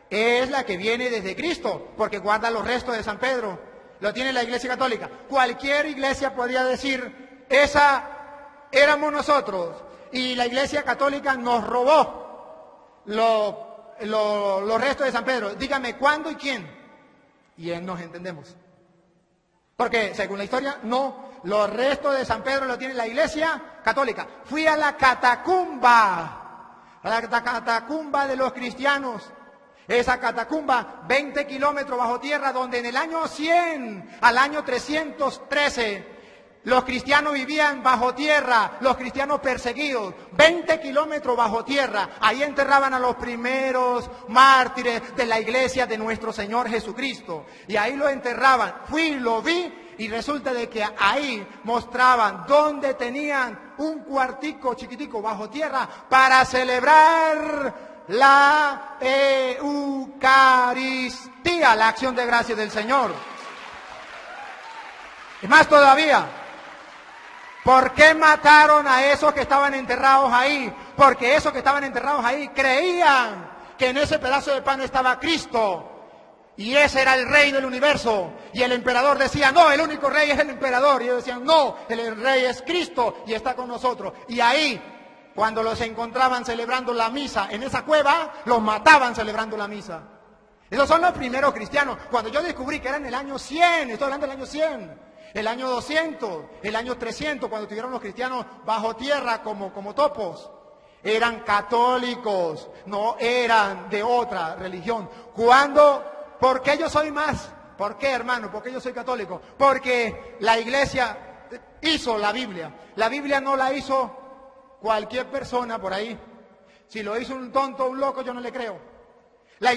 es la que viene desde Cristo, porque guarda los restos de San Pedro. Lo tiene la Iglesia Católica. Cualquier iglesia podría decir, esa éramos nosotros, y la Iglesia Católica nos robó los restos de San Pedro. Dígame cuándo y quién. Y nos entendemos. Porque según la historia, no. Los restos de San Pedro lo tiene la Iglesia Católica. Fui a la catacumba de los cristianos. Esa catacumba, 20 kilómetros bajo tierra, donde en el año 100 al año 313, los cristianos vivían bajo tierra, los cristianos perseguidos, 20 kilómetros bajo tierra. Ahí enterraban a los primeros mártires de la iglesia de nuestro Señor Jesucristo. Y ahí lo enterraban. Fui, lo vi. Y resulta de que ahí mostraban dónde tenían un cuartico chiquitico bajo tierra para celebrar la Eucaristía, la acción de gracias del Señor. Es más todavía, ¿por qué mataron a esos que estaban enterrados ahí? Porque esos que estaban enterrados ahí creían que en ese pedazo de pan estaba Cristo. Y ese era el rey del universo. Y el emperador decía, no, el único rey es el emperador. Y ellos decían, no, el rey es Cristo y está con nosotros. Y ahí, cuando los encontraban celebrando la misa en esa cueva, los mataban celebrando la misa. Esos son los primeros cristianos. Cuando yo descubrí que era en el año 100, estoy hablando del año 100, el año 200, el año 300, cuando estuvieron los cristianos bajo tierra como topos. Eran católicos, no eran de otra religión. ¿Por qué yo soy más? ¿Por qué, hermano? ¿Por qué yo soy católico? Porque la iglesia hizo la Biblia. La Biblia no la hizo cualquier persona por ahí. Si lo hizo un tonto o un loco, yo no le creo. La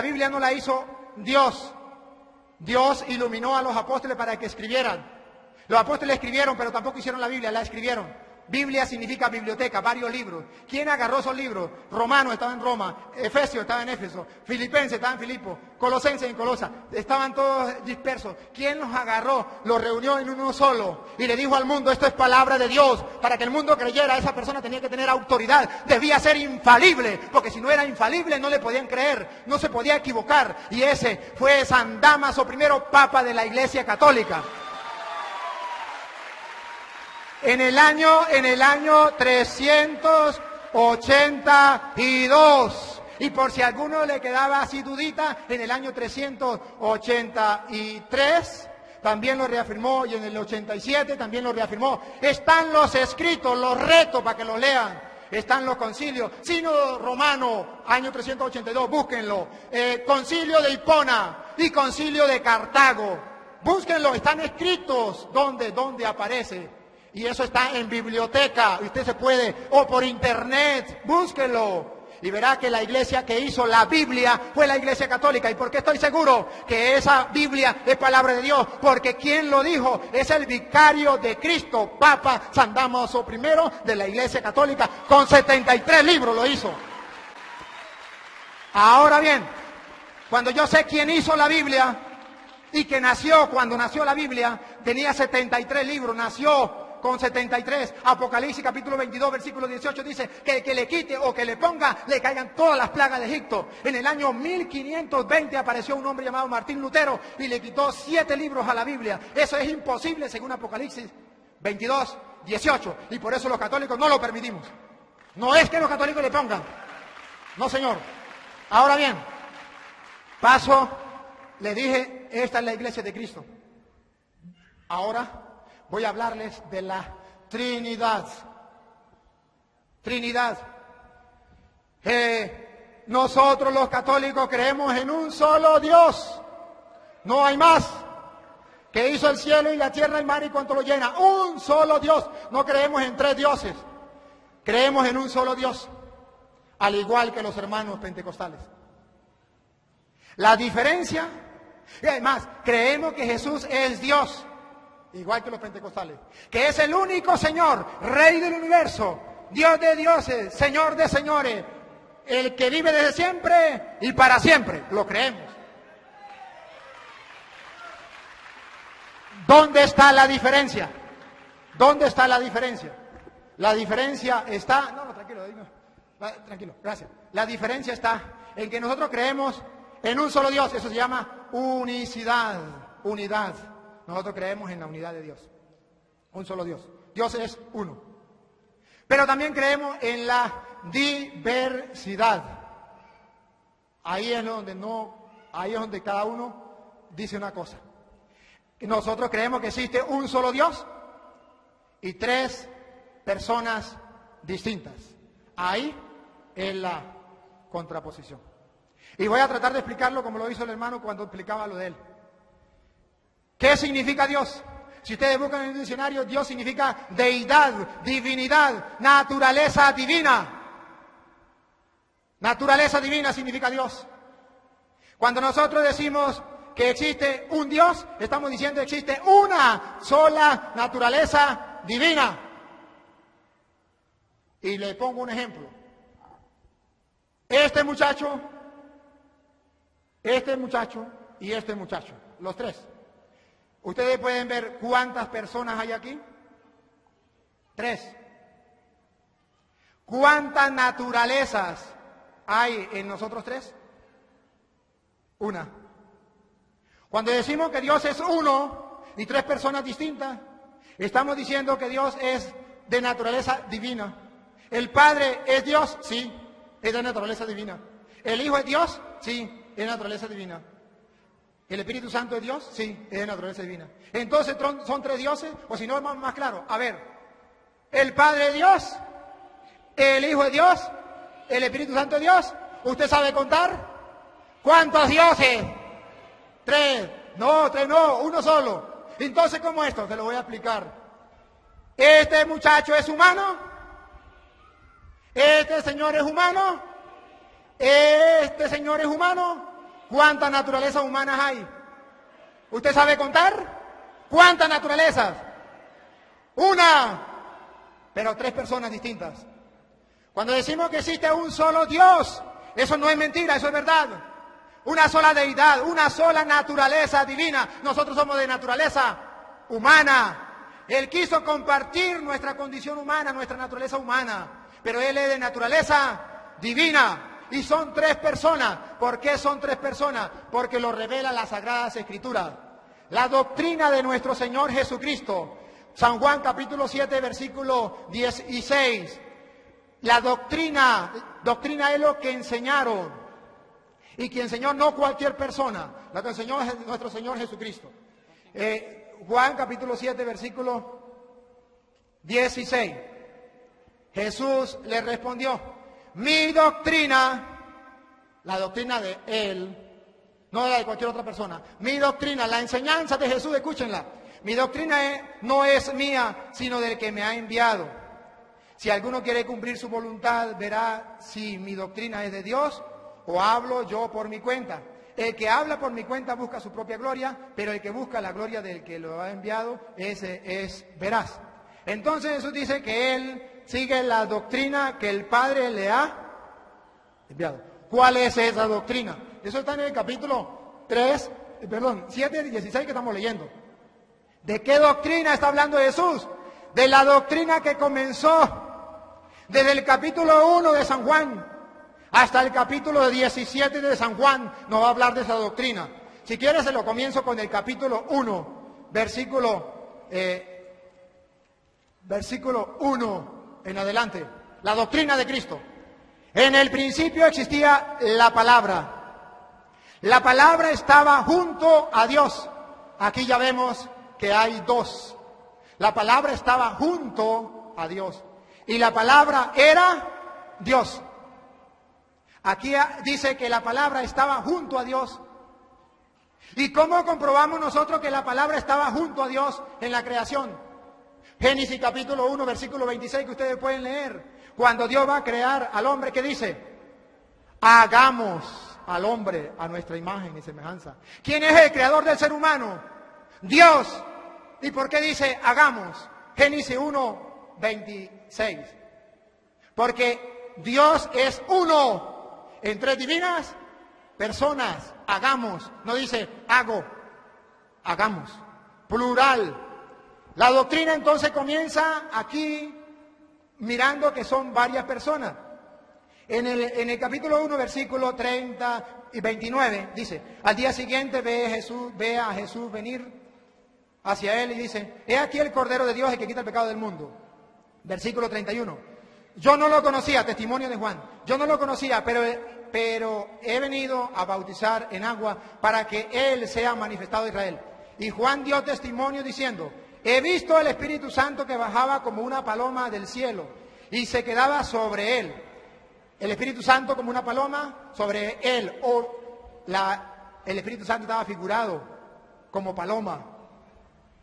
Biblia no la hizo Dios. Dios iluminó a los apóstoles para que escribieran. Los apóstoles escribieron, pero tampoco hicieron la Biblia, la escribieron. Biblia significa biblioteca, varios libros. ¿Quién agarró esos libros? Romano estaba en Roma, Efesio estaba en Éfeso, Filipenses estaba en Filipo, Colosenses en Colosa, estaban todos dispersos. ¿Quién los agarró? Los reunió en uno solo y le dijo al mundo, esto es palabra de Dios. Para que el mundo creyera, esa persona tenía que tener autoridad, debía ser infalible, porque si no era infalible no le podían creer, no se podía equivocar. Y ese fue San Dámaso I, Papa de la Iglesia Católica. En el año 382, Y por si a alguno le quedaba así dudita, en el año 383 también lo reafirmó, y en el 87 también lo reafirmó. Están los escritos, los retos para que los lean. Están los concilios. Sínodo Romano, año 382, búsquenlo. Concilio de Hipona y concilio de Cartago. Búsquenlo, están escritos. ¿Dónde aparece? Y eso está en biblioteca. Usted se puede, o por internet, búsquenlo. Y verá que la iglesia que hizo la Biblia fue la iglesia católica. ¿Y por qué estoy seguro que esa Biblia es palabra de Dios? Porque quien lo dijo es el vicario de Cristo, Papa San Dámaso I de la iglesia católica, con 73 libros lo hizo. Ahora bien, cuando yo sé quién hizo la Biblia y que cuando nació la Biblia, tenía 73 libros, nació con 73. Apocalipsis capítulo 22 versículo 18 dice que el que le quite o que le ponga, le caigan todas las plagas de Egipto. En el año 1520 apareció un hombre llamado Martín Lutero y le quitó 7 libros a la Biblia. Eso es imposible según Apocalipsis 22, 18. Y por eso los católicos no lo permitimos. No es que los católicos le pongan. No, señor. Ahora bien, le dije, esta es la iglesia de Cristo. Ahora voy a hablarles de la Trinidad. Trinidad. Nosotros los católicos creemos en un solo Dios. No hay más. Que hizo el cielo y la tierra, el mar y cuanto lo llena. Un solo Dios. No creemos en 3 dioses. Creemos en un solo Dios. Al igual que los hermanos pentecostales. La diferencia, y además, creemos que Jesús es Dios. Igual que los pentecostales, que es el único Señor, Rey del universo, Dios de dioses, Señor de señores, el que vive desde siempre y para siempre, lo creemos. ¿Dónde está la diferencia? ¿Dónde está la diferencia? La diferencia está... No, tranquilo, gracias. La diferencia está en que nosotros creemos en un solo Dios, eso se llama unicidad, unidad. Nosotros creemos en la unidad de Dios. Un solo Dios. Dios es uno. Pero también creemos en la diversidad. Ahí es donde cada uno dice una cosa. Nosotros creemos que existe un solo Dios y 3 personas distintas. Ahí es la contraposición. Y voy a tratar de explicarlo como lo hizo el hermano cuando explicaba lo de él. ¿Qué significa Dios? Si ustedes buscan en el diccionario, Dios significa deidad, divinidad, naturaleza divina. Naturaleza divina significa Dios. Cuando nosotros decimos que existe un Dios, estamos diciendo que existe una sola naturaleza divina. Y le pongo un ejemplo. Este muchacho y este muchacho, los 3. Ustedes pueden ver cuántas personas hay aquí. 3. ¿Cuántas naturalezas hay en nosotros 3? 1. Cuando decimos que Dios es uno y 3 personas distintas, estamos diciendo que Dios es de naturaleza divina. ¿El Padre es Dios? Sí, es de naturaleza divina. ¿El Hijo es Dios? Sí, es de naturaleza divina. ¿El Espíritu Santo es Dios? Sí, es de naturaleza divina. Entonces, ¿son 3 dioses? O si no, es más claro. A ver, ¿el Padre es Dios? ¿El Hijo es Dios? ¿El Espíritu Santo es Dios? ¿Usted sabe contar? ¿Cuántos dioses? 3. No, 3 no, uno solo. Entonces, ¿cómo esto? Se lo voy a explicar. ¿Este muchacho es humano? ¿Este señor es humano? ¿Este señor es humano? ¿Cuántas naturalezas humanas hay? ¿Usted sabe contar? ¿Cuántas naturalezas? 1. Pero 3 personas distintas. Cuando decimos que existe un solo Dios, eso no es mentira, eso es verdad. Una sola deidad, una sola naturaleza divina. Nosotros somos de naturaleza humana. Él quiso compartir nuestra condición humana, nuestra naturaleza humana. Pero Él es de naturaleza divina. Y son 3 personas. ¿Por qué son 3 personas? Porque lo revela las Sagradas Escrituras. La doctrina de nuestro Señor Jesucristo. San Juan capítulo 7, versículo 16. La doctrina es lo que enseñaron. Y que enseñó no cualquier persona, la que enseñó es nuestro Señor Jesucristo. Juan capítulo 7, versículo 16. Jesús le respondió, mi doctrina, la doctrina de Él, no la de cualquier otra persona, mi doctrina, la enseñanza de Jesús, escúchenla, mi doctrina no es mía, sino del que me ha enviado. Si alguno quiere cumplir su voluntad, verá si mi doctrina es de Dios o hablo yo por mi cuenta. El que habla por mi cuenta busca su propia gloria, pero el que busca la gloria del que lo ha enviado, ese es veraz. Entonces Jesús dice que Él sigue la doctrina que el Padre le ha enviado. ¿Cuál es esa doctrina? Eso está en el capítulo 7 y 16 que estamos leyendo. ¿De qué doctrina está hablando Jesús? De la doctrina que comenzó desde el capítulo 1 de San Juan hasta el capítulo 17 de San Juan. Nos va a hablar de esa doctrina. Si quieres se lo comienzo con el capítulo 1, versículo 1 en adelante. La doctrina de Cristo. En el principio existía la palabra. La palabra estaba junto a Dios. Aquí ya vemos que hay dos. La palabra estaba junto a Dios. Y la palabra era Dios. Aquí dice que la palabra estaba junto a Dios. ¿Y cómo comprobamos nosotros que la palabra estaba junto a Dios en la creación? Génesis capítulo 1, versículo 26, que ustedes pueden leer. Cuando Dios va a crear al hombre, ¿qué dice? Hagamos al hombre a nuestra imagen y semejanza. ¿Quién es el creador del ser humano? Dios. ¿Y por qué dice hagamos? Génesis 1, 26. Porque Dios es uno en tres divinas personas. Hagamos. No dice hago. Hagamos. Plural. La doctrina entonces comienza aquí mirando que son varias personas. En el capítulo 1, versículo 30 y 29, dice, al día siguiente ve a Jesús venir hacia él y dice, he aquí el Cordero de Dios el que quita el pecado del mundo. Versículo 31, yo no lo conocía, testimonio de Juan, yo no lo conocía, pero he venido a bautizar en agua para que Él sea manifestado a Israel. Y Juan dio testimonio diciendo, he visto el Espíritu Santo que bajaba como una paloma del cielo y se quedaba sobre él. El Espíritu Santo como una paloma sobre él. El Espíritu Santo estaba figurado como paloma.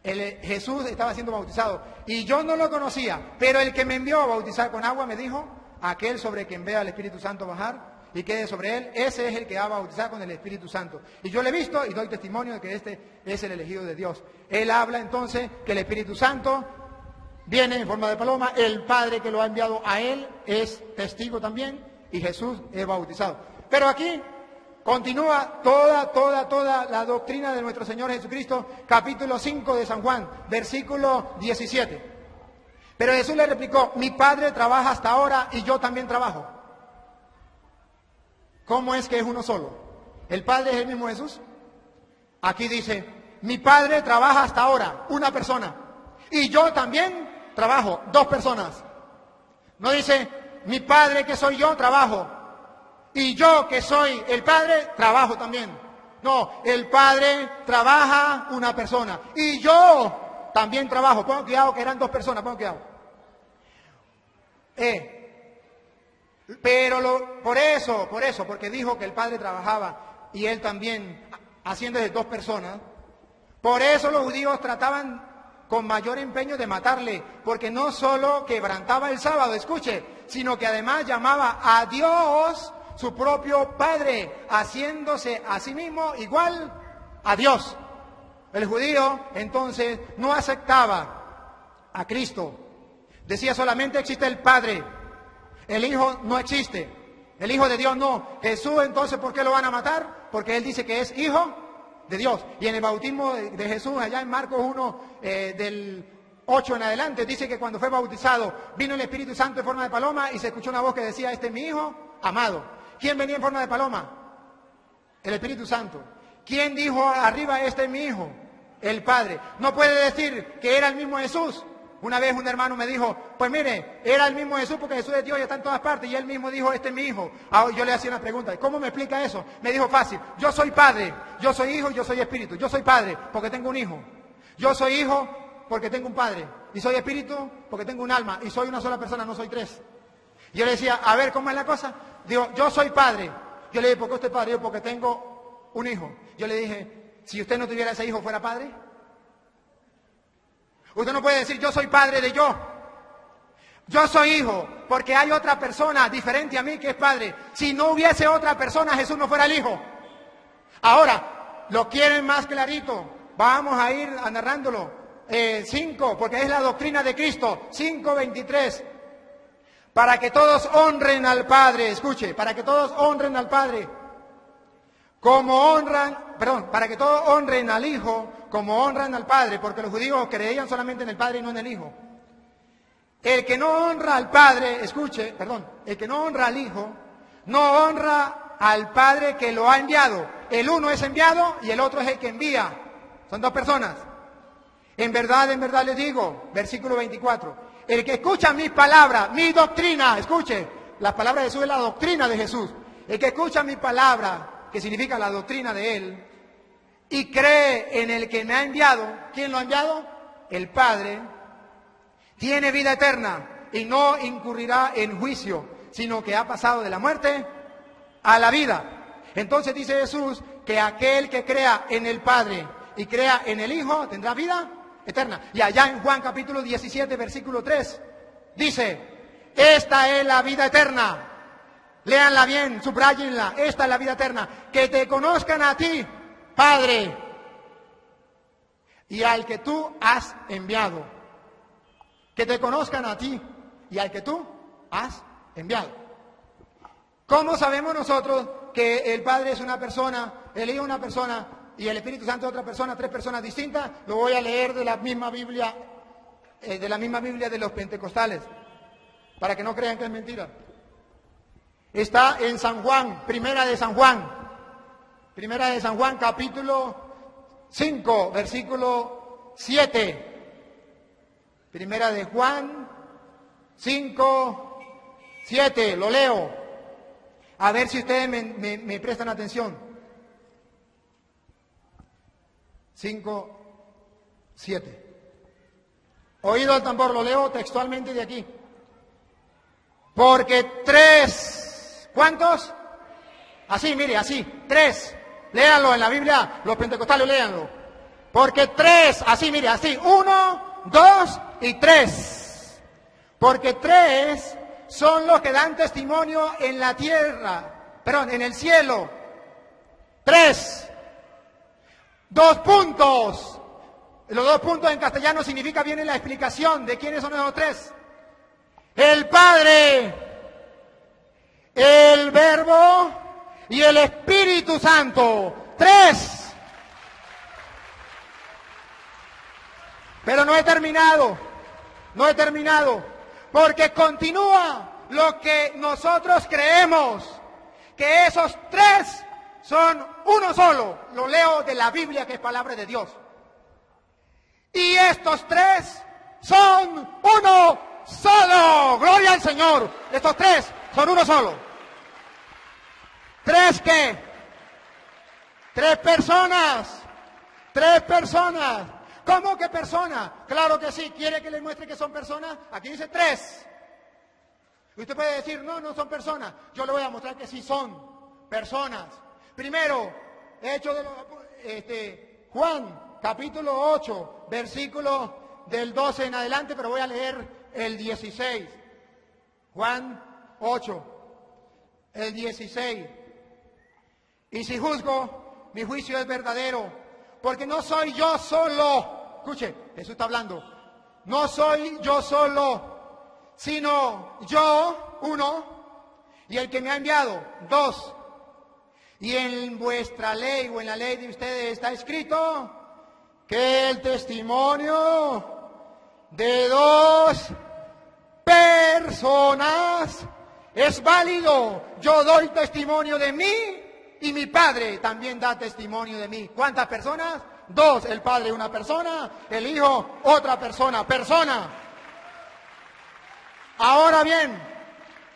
Jesús estaba siendo bautizado. Y yo no lo conocía, pero el que me envió a bautizar con agua me dijo, aquel sobre quien vea el Espíritu Santo bajar y quede sobre él, ese es el que va a bautizar con el Espíritu Santo. Y yo le he visto y doy testimonio de que este es el elegido de Dios. Él habla entonces que el Espíritu Santo viene en forma de paloma, el Padre que lo ha enviado a él es testigo también y Jesús es bautizado. Pero aquí continúa toda la doctrina de nuestro Señor Jesucristo, capítulo 5 de San Juan, versículo 17. Pero Jesús le replicó, mi Padre trabaja hasta ahora y yo también trabajo. ¿Cómo es que es uno solo? ¿El Padre es el mismo Jesús? Aquí dice, mi Padre trabaja hasta ahora, una persona. Y yo también trabajo, dos personas. No dice, mi Padre que soy yo, trabajo. Y yo que soy el Padre, trabajo también. No, el Padre trabaja una persona. Y yo también trabajo. Pongan cuidado que eran dos personas, pongan cuidado. Pero por eso, porque dijo que el Padre trabajaba y él también, haciendo de dos personas, por eso los judíos trataban con mayor empeño de matarle, porque no solo quebrantaba el sábado, escuche, sino que además llamaba a Dios su propio Padre, haciéndose a sí mismo igual a Dios. El judío entonces no aceptaba a Cristo, decía solamente existe el Padre. El Hijo no existe. El Hijo de Dios no. Jesús entonces, ¿por qué lo van a matar? Porque Él dice que es Hijo de Dios. Y en el bautismo de Jesús, allá en Marcos 1, del 8 en adelante, dice que cuando fue bautizado, vino el Espíritu Santo en forma de paloma y se escuchó una voz que decía, este es mi Hijo amado. ¿Quién venía en forma de paloma? El Espíritu Santo. ¿Quién dijo arriba, este es mi Hijo? El Padre. No puede decir que era el mismo Jesús, Una vez un hermano me dijo, pues mire, era el mismo Jesús porque Jesús es Dios y está en todas partes. Y él mismo dijo, este es mi hijo. Yo le hacía una pregunta, ¿cómo me explica eso? Me dijo fácil, yo soy padre, yo soy hijo, yo soy espíritu. Yo soy padre porque tengo un hijo. Yo soy hijo porque tengo un padre. Y soy espíritu porque tengo un alma. Y soy una sola persona, no soy tres. Yo le decía, a ver, ¿cómo es la cosa? Digo, yo soy padre. Yo le dije, ¿por qué usted es padre? Yo, porque tengo un hijo. Yo le dije, si usted no tuviera ese hijo, ¿fuera padre? Usted no puede decir, yo soy padre de yo. Yo soy hijo, porque hay otra persona diferente a mí que es padre. Si no hubiese otra persona, Jesús no fuera el hijo. Ahora, lo quieren más clarito. Vamos a ir narrándolo. 5, porque es la doctrina de Cristo. 5:23. Para que todos honren al Padre. Escuche, para que todos honren al Padre. Para que todos honren al Hijo como honran al Padre, porque los judíos creían solamente en el Padre y no en el Hijo. El que no honra al Padre, el que no honra al Hijo, no honra al Padre que lo ha enviado. El uno es enviado y el otro es el que envía. Son dos personas. En verdad les digo, versículo 24, el que escucha mis palabras, mi doctrina, escuche, las palabras de Jesús es la doctrina de Jesús. El que escucha mi palabra, que significa la doctrina de Él, y cree en el que me ha enviado. ¿Quién lo ha enviado? El Padre. Tiene vida eterna y no incurrirá en juicio, sino que ha pasado de la muerte a la vida. Entonces dice Jesús que aquel que crea en el Padre y crea en el Hijo tendrá vida eterna. Y allá en Juan capítulo 17, versículo 3, dice, esta es la vida eterna. Léanla bien, subrayenla. Esta es la vida eterna. Que te conozcan a ti, Padre, y al que tú has enviado. Que te conozcan a ti y al que tú has enviado. ¿Cómo sabemos nosotros que el Padre es una persona, el Hijo una persona y el Espíritu Santo es otra persona, tres personas distintas? Lo voy a leer de la misma Biblia de los pentecostales, para que no crean que es mentira. Está en San Juan, Primera de San Juan, capítulo 5, versículo 7. Primera de Juan 5, 7, lo leo. A ver si ustedes me prestan atención. 5, 7. Oído al tambor, lo leo textualmente de aquí. Porque tres, ¿cuántos? Así, mire, así, tres. Léanlo en la Biblia, los pentecostales léanlo. Porque tres, así, mire, así, 1, 2 y 3. Porque tres son los que dan testimonio en la tierra, en el cielo. 3. 2 puntos. Los 2 puntos en castellano significa, viene la explicación de quiénes son esos tres. El Padre, el Verbo y el Espíritu Santo. 3. Pero no he terminado, porque continúa lo que nosotros creemos, que esos tres son uno solo. Lo leo de la Biblia, que es palabra de Dios. Y estos tres son uno solo. Gloria al Señor. Estos tres son uno solo. ¿Tres qué? 3 personas. 3 personas. ¿Cómo que personas? Claro que sí. ¿Quiere que les muestre que son personas? Aquí dice 3. Usted puede decir, no son personas. Yo le voy a mostrar que sí son personas. Primero, Hechos de los Juan, capítulo 8, versículo del 12 en adelante, pero voy a leer el 16. Juan 8, el 16. Y si juzgo, mi juicio es verdadero, porque no soy yo solo. Escuche, Jesús está hablando. No soy yo solo, sino yo, 1, y el que me ha enviado, 2. Y en vuestra ley o en la ley de ustedes está escrito que el testimonio de 2 personas es válido. Yo doy testimonio de mí y mi Padre también da testimonio de mí. ¿Cuántas personas? 2. El Padre una persona, el Hijo otra persona. Persona. Ahora bien,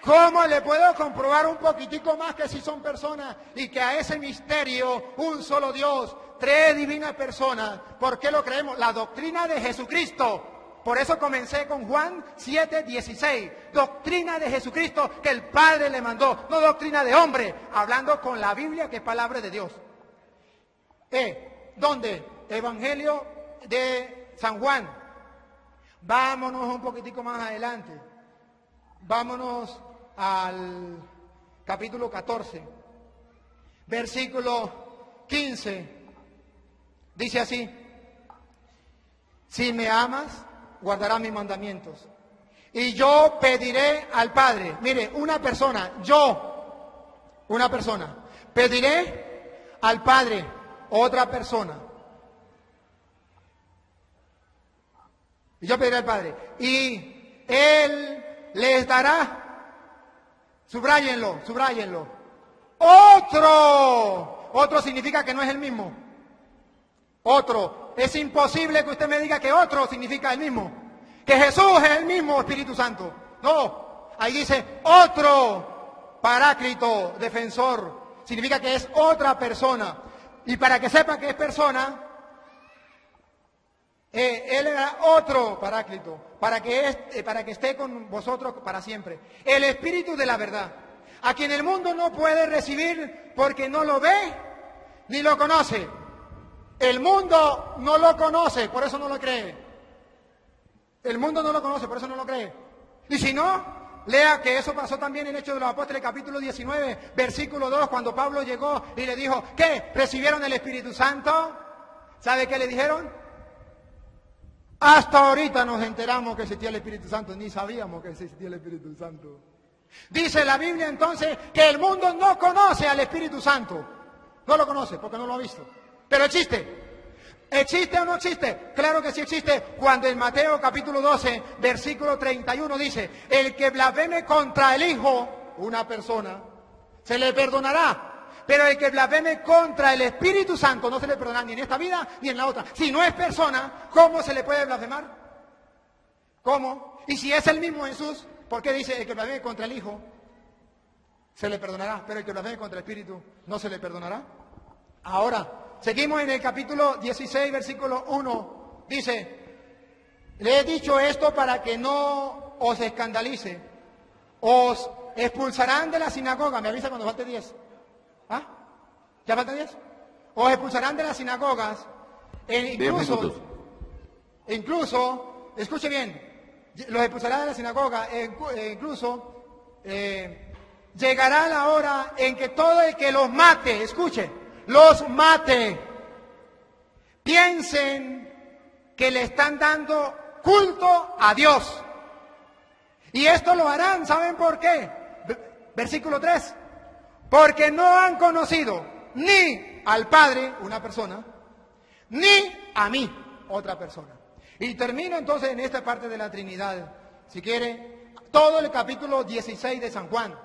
¿cómo le puedo comprobar un poquitico más que si son personas y que a ese misterio, un solo Dios, tres divinas personas? ¿Por qué lo creemos? La doctrina de Jesucristo. Por eso comencé con Juan 7:16. Doctrina de Jesucristo que el Padre le mandó, no doctrina de hombre, hablando con la Biblia que es palabra de Dios. ¿Dónde? Evangelio de San Juan. Vámonos un poquitico más adelante. Vámonos al capítulo 14, versículo 15. Dice así: si me amas, guardarás mis mandamientos. Y yo pediré al Padre. Mire, una persona, pediré al Padre, otra persona. Y yo pediré al Padre. Y Él les dará, subráyenlo. Otro significa que no es el mismo. Otro. Es imposible que usted me diga que otro significa el mismo. Que Jesús es el mismo Espíritu Santo. No. Ahí dice otro paráclito, defensor. Significa que es otra persona. Y para que sepa que es persona, Él era otro paráclito, para que esté con vosotros para siempre. El Espíritu de la verdad, a quien el mundo no puede recibir porque no lo ve ni lo conoce. El mundo no lo conoce, por eso no lo cree. El mundo no lo conoce, por eso no lo cree. Y si no, lea que eso pasó también en Hechos de los Apóstoles, capítulo 19, versículo 2, cuando Pablo llegó y le dijo, ¿qué? ¿Recibieron el Espíritu Santo? ¿Sabe qué le dijeron? Hasta ahorita nos enteramos que existía el Espíritu Santo, ni sabíamos que existía el Espíritu Santo. Dice la Biblia entonces que el mundo no conoce al Espíritu Santo. No lo conoce porque no lo ha visto. Pero existe. ¿Existe o no existe? Claro que sí existe. Cuando en Mateo capítulo 12, versículo 31 dice, el que blasfeme contra el Hijo, una persona, se le perdonará. Pero el que blasfeme contra el Espíritu Santo no se le perdonará ni en esta vida ni en la otra. Si no es persona, ¿cómo se le puede blasfemar? ¿Cómo? Y si es el mismo Jesús, ¿por qué dice el que blasfeme contra el Hijo se le perdonará? Pero el que blasfeme contra el Espíritu no se le perdonará. Ahora, seguimos en el capítulo 16, versículo 1. Dice, le he dicho esto para que no os escandalice. Os expulsarán de la sinagoga. Me avisa cuando falte 10. ¿Ah? ¿Ya faltan 10? Os expulsarán de las sinagogas. Incluso, escuche bien, los expulsarán de la sinagoga. Incluso llegará la hora en que todo el que los mate, escuche, los mate, piensen que le están dando culto a Dios. Y esto lo harán, ¿saben por qué? Versículo 3. Porque no han conocido ni al Padre, una persona, ni a mí, otra persona. Y termino entonces en esta parte de la Trinidad, si quiere, todo el capítulo 16 de San Juan.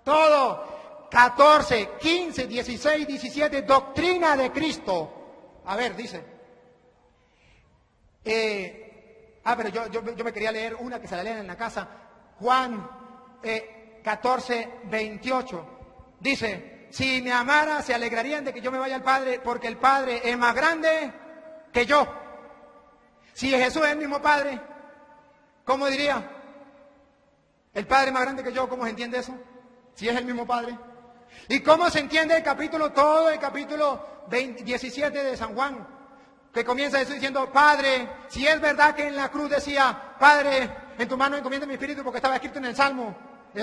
Todo, 14, 15, 16, 17, doctrina de Cristo. A ver, dice. Pero yo me quería leer una que se la leen en la casa. Juan 14, 28. Dice, si me amara, se alegrarían de que yo me vaya al Padre, porque el Padre es más grande que yo. Si Jesús es el mismo Padre, ¿cómo diría? El Padre es más grande que yo, ¿cómo se entiende eso? Si es el mismo Padre. ¿Y cómo se entiende el capítulo, todo el capítulo 17 de San Juan? Que comienza Jesús diciendo, Padre, si es verdad que en la cruz decía, Padre, en tu mano encomiendo mi espíritu, porque estaba escrito en el Salmo.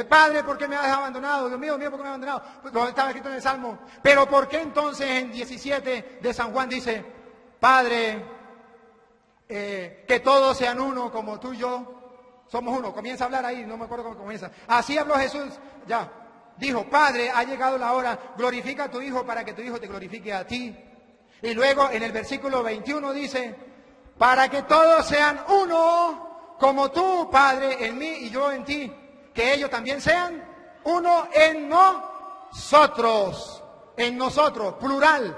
Padre, ¿por qué me has abandonado? Dios mío, ¿por qué me has abandonado? Pues lo estaba escrito en el Salmo. Pero ¿por qué entonces en 17 de San Juan dice, Padre, que todos sean uno como tú y yo somos uno? Comienza a hablar ahí, no me acuerdo cómo comienza. Así habló Jesús, ya. Dijo, Padre, ha llegado la hora, glorifica a tu Hijo para que tu Hijo te glorifique a ti. Y luego en el versículo 21 dice, para que todos sean uno como tú, Padre, en mí y yo en ti. Que ellos también sean uno en nosotros, plural.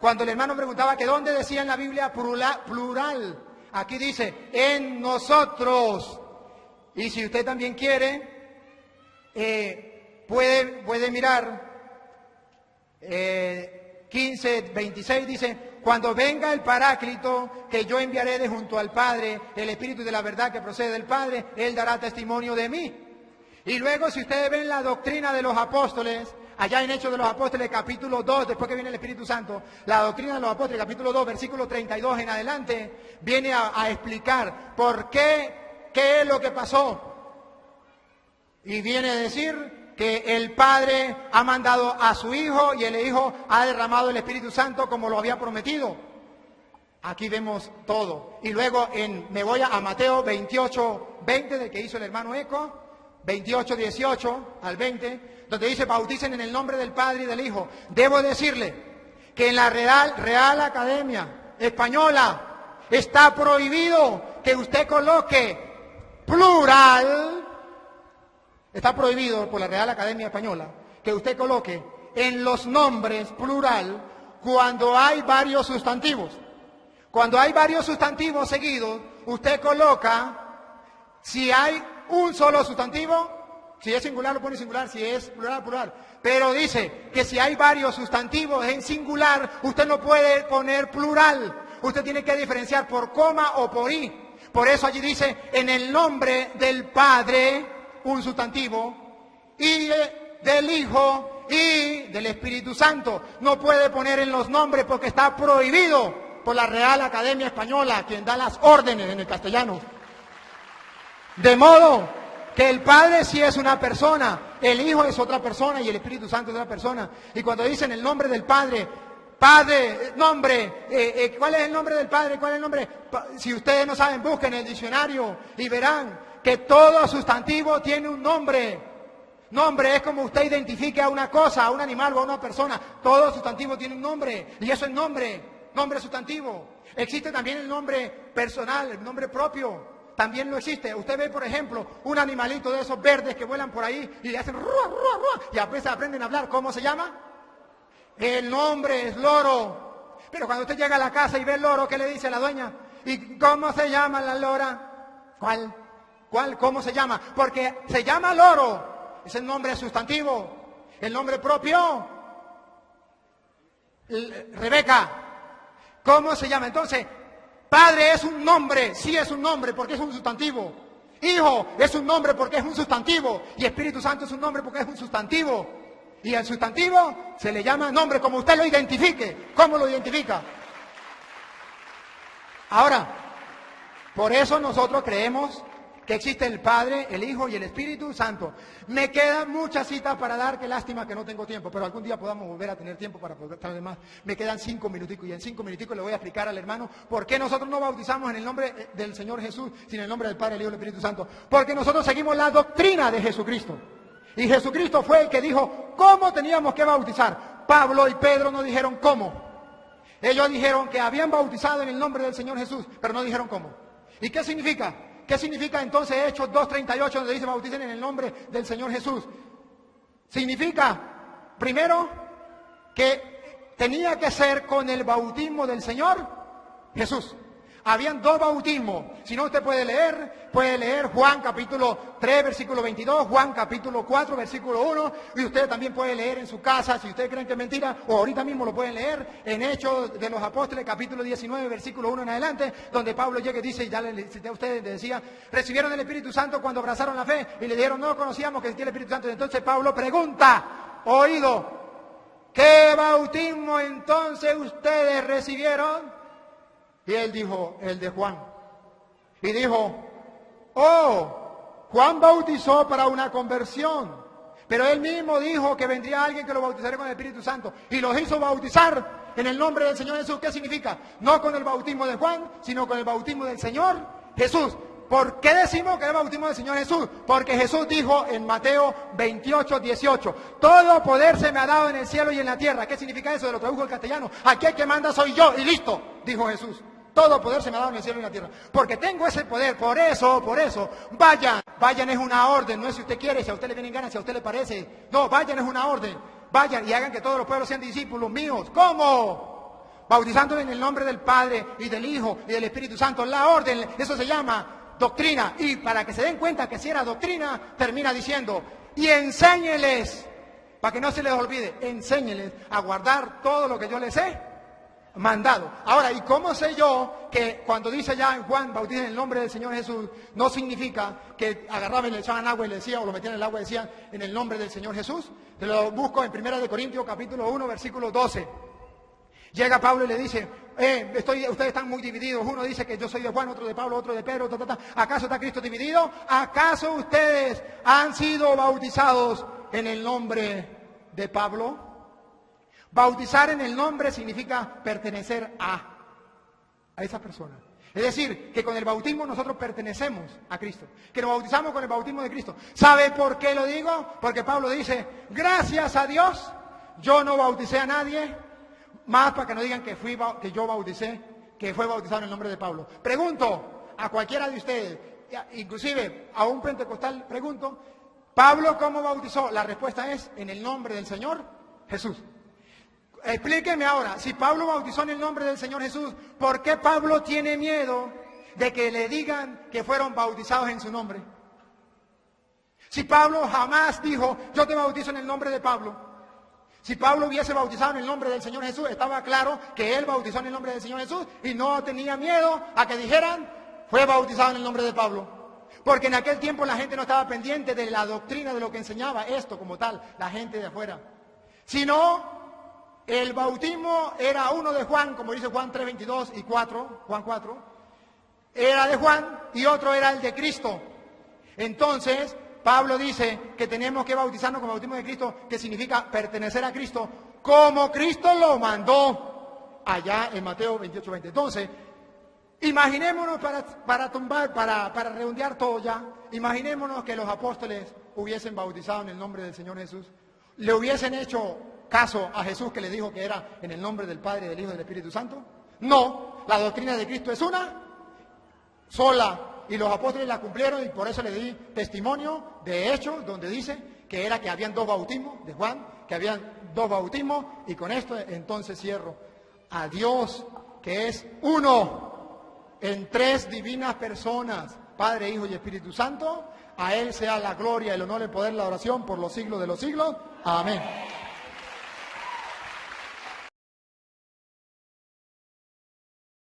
Cuando el hermano preguntaba que dónde decía en la Biblia plural, aquí dice, en nosotros. Y si usted también quiere, puede mirar 15:26 dice: cuando venga el Paráclito que yo enviaré de junto al Padre, el Espíritu de la verdad que procede del Padre, Él dará testimonio de mí. Y luego, si ustedes ven la doctrina de los apóstoles, allá en Hechos de los Apóstoles, capítulo 2, después que viene el Espíritu Santo, la doctrina de los apóstoles, capítulo 2, versículo 32 en adelante, viene a explicar por qué es lo que pasó. Y viene a decir que el Padre ha mandado a su Hijo y el Hijo ha derramado el Espíritu Santo como lo había prometido. Aquí vemos todo. Y luego me voy a Mateo 28:20, del que hizo el hermano Eco, 28:18 al 20, donde dice: bauticen en el nombre del Padre y del Hijo. Debo decirle que en la Real Academia Española está prohibido que usted coloque plural. Está prohibido por la Real Academia Española que usted coloque en los nombres plural cuando hay varios sustantivos. Cuando hay varios sustantivos seguidos, usted coloca, si hay un solo sustantivo, si es singular lo pone singular, si es plural, plural. Pero dice que si hay varios sustantivos en singular, usted no puede poner plural. Usted tiene que diferenciar por coma o por i. Por eso allí dice: en el nombre del Padre, un sustantivo, y del Hijo y del Espíritu Santo. No puede poner en los nombres porque está prohibido por la Real Academia Española, quien da las órdenes en el castellano. De modo que el Padre sí es una persona, el Hijo es otra persona y el Espíritu Santo es otra persona. Y cuando dicen el nombre del Padre, Padre, nombre, ¿cuál es el nombre del Padre? ¿Cuál es el nombre? Si ustedes no saben, busquen el diccionario y verán que todo sustantivo tiene un nombre. Nombre es como usted identifique a una cosa, a un animal o a una persona. Todo sustantivo tiene un nombre y eso es nombre sustantivo. Existe también el nombre personal, el nombre propio. También lo existe. Usted ve, por ejemplo, un animalito de esos verdes que vuelan por ahí y le hacen ruah, ruah, ruah, y a veces aprenden a hablar. ¿Cómo se llama? El nombre es loro. Pero cuando usted llega a la casa y ve el loro, ¿qué le dice a la dueña? ¿Y cómo se llama la lora? ¿Cuál? ¿Cómo se llama? Porque se llama loro. Es el nombre sustantivo. El nombre propio, Rebeca. ¿Cómo se llama? Entonces, Padre es un nombre, sí es un nombre porque es un sustantivo. Hijo es un nombre porque es un sustantivo. Y Espíritu Santo es un nombre porque es un sustantivo. Y al sustantivo se le llama nombre como usted lo identifique. ¿Cómo lo identifica? Ahora, por eso nosotros creemos que existe el Padre, el Hijo y el Espíritu Santo. Me quedan muchas citas para dar, qué lástima que no tengo tiempo, pero algún día podamos volver a tener tiempo para poder traer más. Me quedan 5 minuticos y en 5 minuticos le voy a explicar al hermano por qué nosotros no bautizamos en el nombre del Señor Jesús, sino en el nombre del Padre, el Hijo y el Espíritu Santo. Porque nosotros seguimos la doctrina de Jesucristo. Y Jesucristo fue el que dijo cómo teníamos que bautizar. Pablo y Pedro no dijeron cómo. Ellos dijeron que habían bautizado en el nombre del Señor Jesús, pero no dijeron cómo. ¿Y qué significa? ¿Qué significa entonces Hechos 2:38 donde dice bauticen en el nombre del Señor Jesús? Significa, primero, que tenía que ser con el bautismo del Señor Jesús. Habían 2 bautismos. Si no, usted puede leer Juan capítulo 3, versículo 22, Juan capítulo 4, versículo 1, y usted también puede leer en su casa, si ustedes creen que es mentira, o ahorita mismo lo pueden leer, en Hechos de los Apóstoles, capítulo 19, versículo 1 en adelante, donde Pablo llega y dice, ya le cité a ustedes, le decía, recibieron el Espíritu Santo cuando abrazaron la fe, y le dijeron, no conocíamos que existía el Espíritu Santo. Entonces Pablo pregunta, oído, ¿qué bautismo entonces ustedes recibieron? Y él dijo, el de Juan. Y dijo, Juan bautizó para una conversión. Pero él mismo dijo que vendría alguien que lo bautizaría con el Espíritu Santo. Y los hizo bautizar en el nombre del Señor Jesús. ¿Qué significa? No con el bautismo de Juan, sino con el bautismo del Señor Jesús. ¿Por qué decimos que es el bautismo del Señor Jesús? Porque Jesús dijo en Mateo 28:18, todo poder se me ha dado en el cielo y en la tierra. ¿Qué significa eso? Lo tradujo al castellano. Aquí el que manda soy yo y listo, dijo Jesús. Todo poder se me ha dado en el cielo y en la tierra. Porque tengo ese poder, por eso, vayan es una orden, no es si usted quiere, si a usted le vienen ganas, si a usted le parece. No, vayan es una orden. Vayan y hagan que todos los pueblos sean discípulos míos. ¿Cómo? Bautizándole en el nombre del Padre y del Hijo y del Espíritu Santo. La orden, eso se llama doctrina. Y para que se den cuenta que si era doctrina, termina diciendo, y enséñeles, para que no se les olvide, enséñeles a guardar todo lo que yo les he mandado. Ahora, ¿y cómo sé yo que cuando dice ya en Juan, bauticen en el nombre del Señor Jesús, no significa que agarraban y le echaban agua y le decían, o lo metían en el agua y decían, en el nombre del Señor Jesús? Te lo busco en 1 Corintios capítulo 1, versículo 12. Llega Pablo y le dice, ustedes están muy divididos. Uno dice que yo soy de Juan, otro de Pablo, otro de Pedro. ¿Acaso está Cristo dividido? ¿Acaso ustedes han sido bautizados en el nombre de Pablo? Bautizar en el nombre significa pertenecer a esa persona. Es decir, que con el bautismo nosotros pertenecemos a Cristo, que nos bautizamos con el bautismo de Cristo. ¿Sabe por qué lo digo? Porque Pablo dice, gracias a Dios, yo no bauticé a nadie, más para que no digan que yo bauticé, que fue bautizado en el nombre de Pablo. Pregunto a cualquiera de ustedes, inclusive a un pentecostal, pregunto, ¿Pablo cómo bautizó? La respuesta es, en el nombre del Señor Jesús. Explíqueme ahora, si Pablo bautizó en el nombre del Señor Jesús, ¿por qué Pablo tiene miedo de que le digan que fueron bautizados en su nombre? Si Pablo jamás dijo, yo te bautizo en el nombre de Pablo. Si Pablo hubiese bautizado en el nombre del Señor Jesús, estaba claro que él bautizó en el nombre del Señor Jesús y no tenía miedo a que dijeran, fue bautizado en el nombre de Pablo. Porque en aquel tiempo la gente no estaba pendiente de la doctrina de lo que enseñaba esto como tal, la gente de afuera. Sino el bautismo era uno de Juan, como dice Juan 3:22 y 4, Juan 4, era de Juan y otro era el de Cristo. Entonces, Pablo dice que tenemos que bautizarnos con el bautismo de Cristo, que significa pertenecer a Cristo, como Cristo lo mandó allá en Mateo 28:20. Entonces, imaginémonos para redondear todo ya, imaginémonos que los apóstoles hubiesen bautizado en el nombre del Señor Jesús, le hubiesen hecho caso a Jesús que le dijo que era en el nombre del Padre, del Hijo y del Espíritu Santo. No, la doctrina de Cristo es una sola y los apóstoles la cumplieron y por eso le di testimonio de Hechos donde dice que era que habían 2 bautismos de Juan, que habían 2 bautismos y con esto entonces cierro. A Dios que es uno en 3 divinas personas, Padre, Hijo y Espíritu Santo, a Él sea la gloria, el honor, el poder, la oración por los siglos de los siglos. Amén.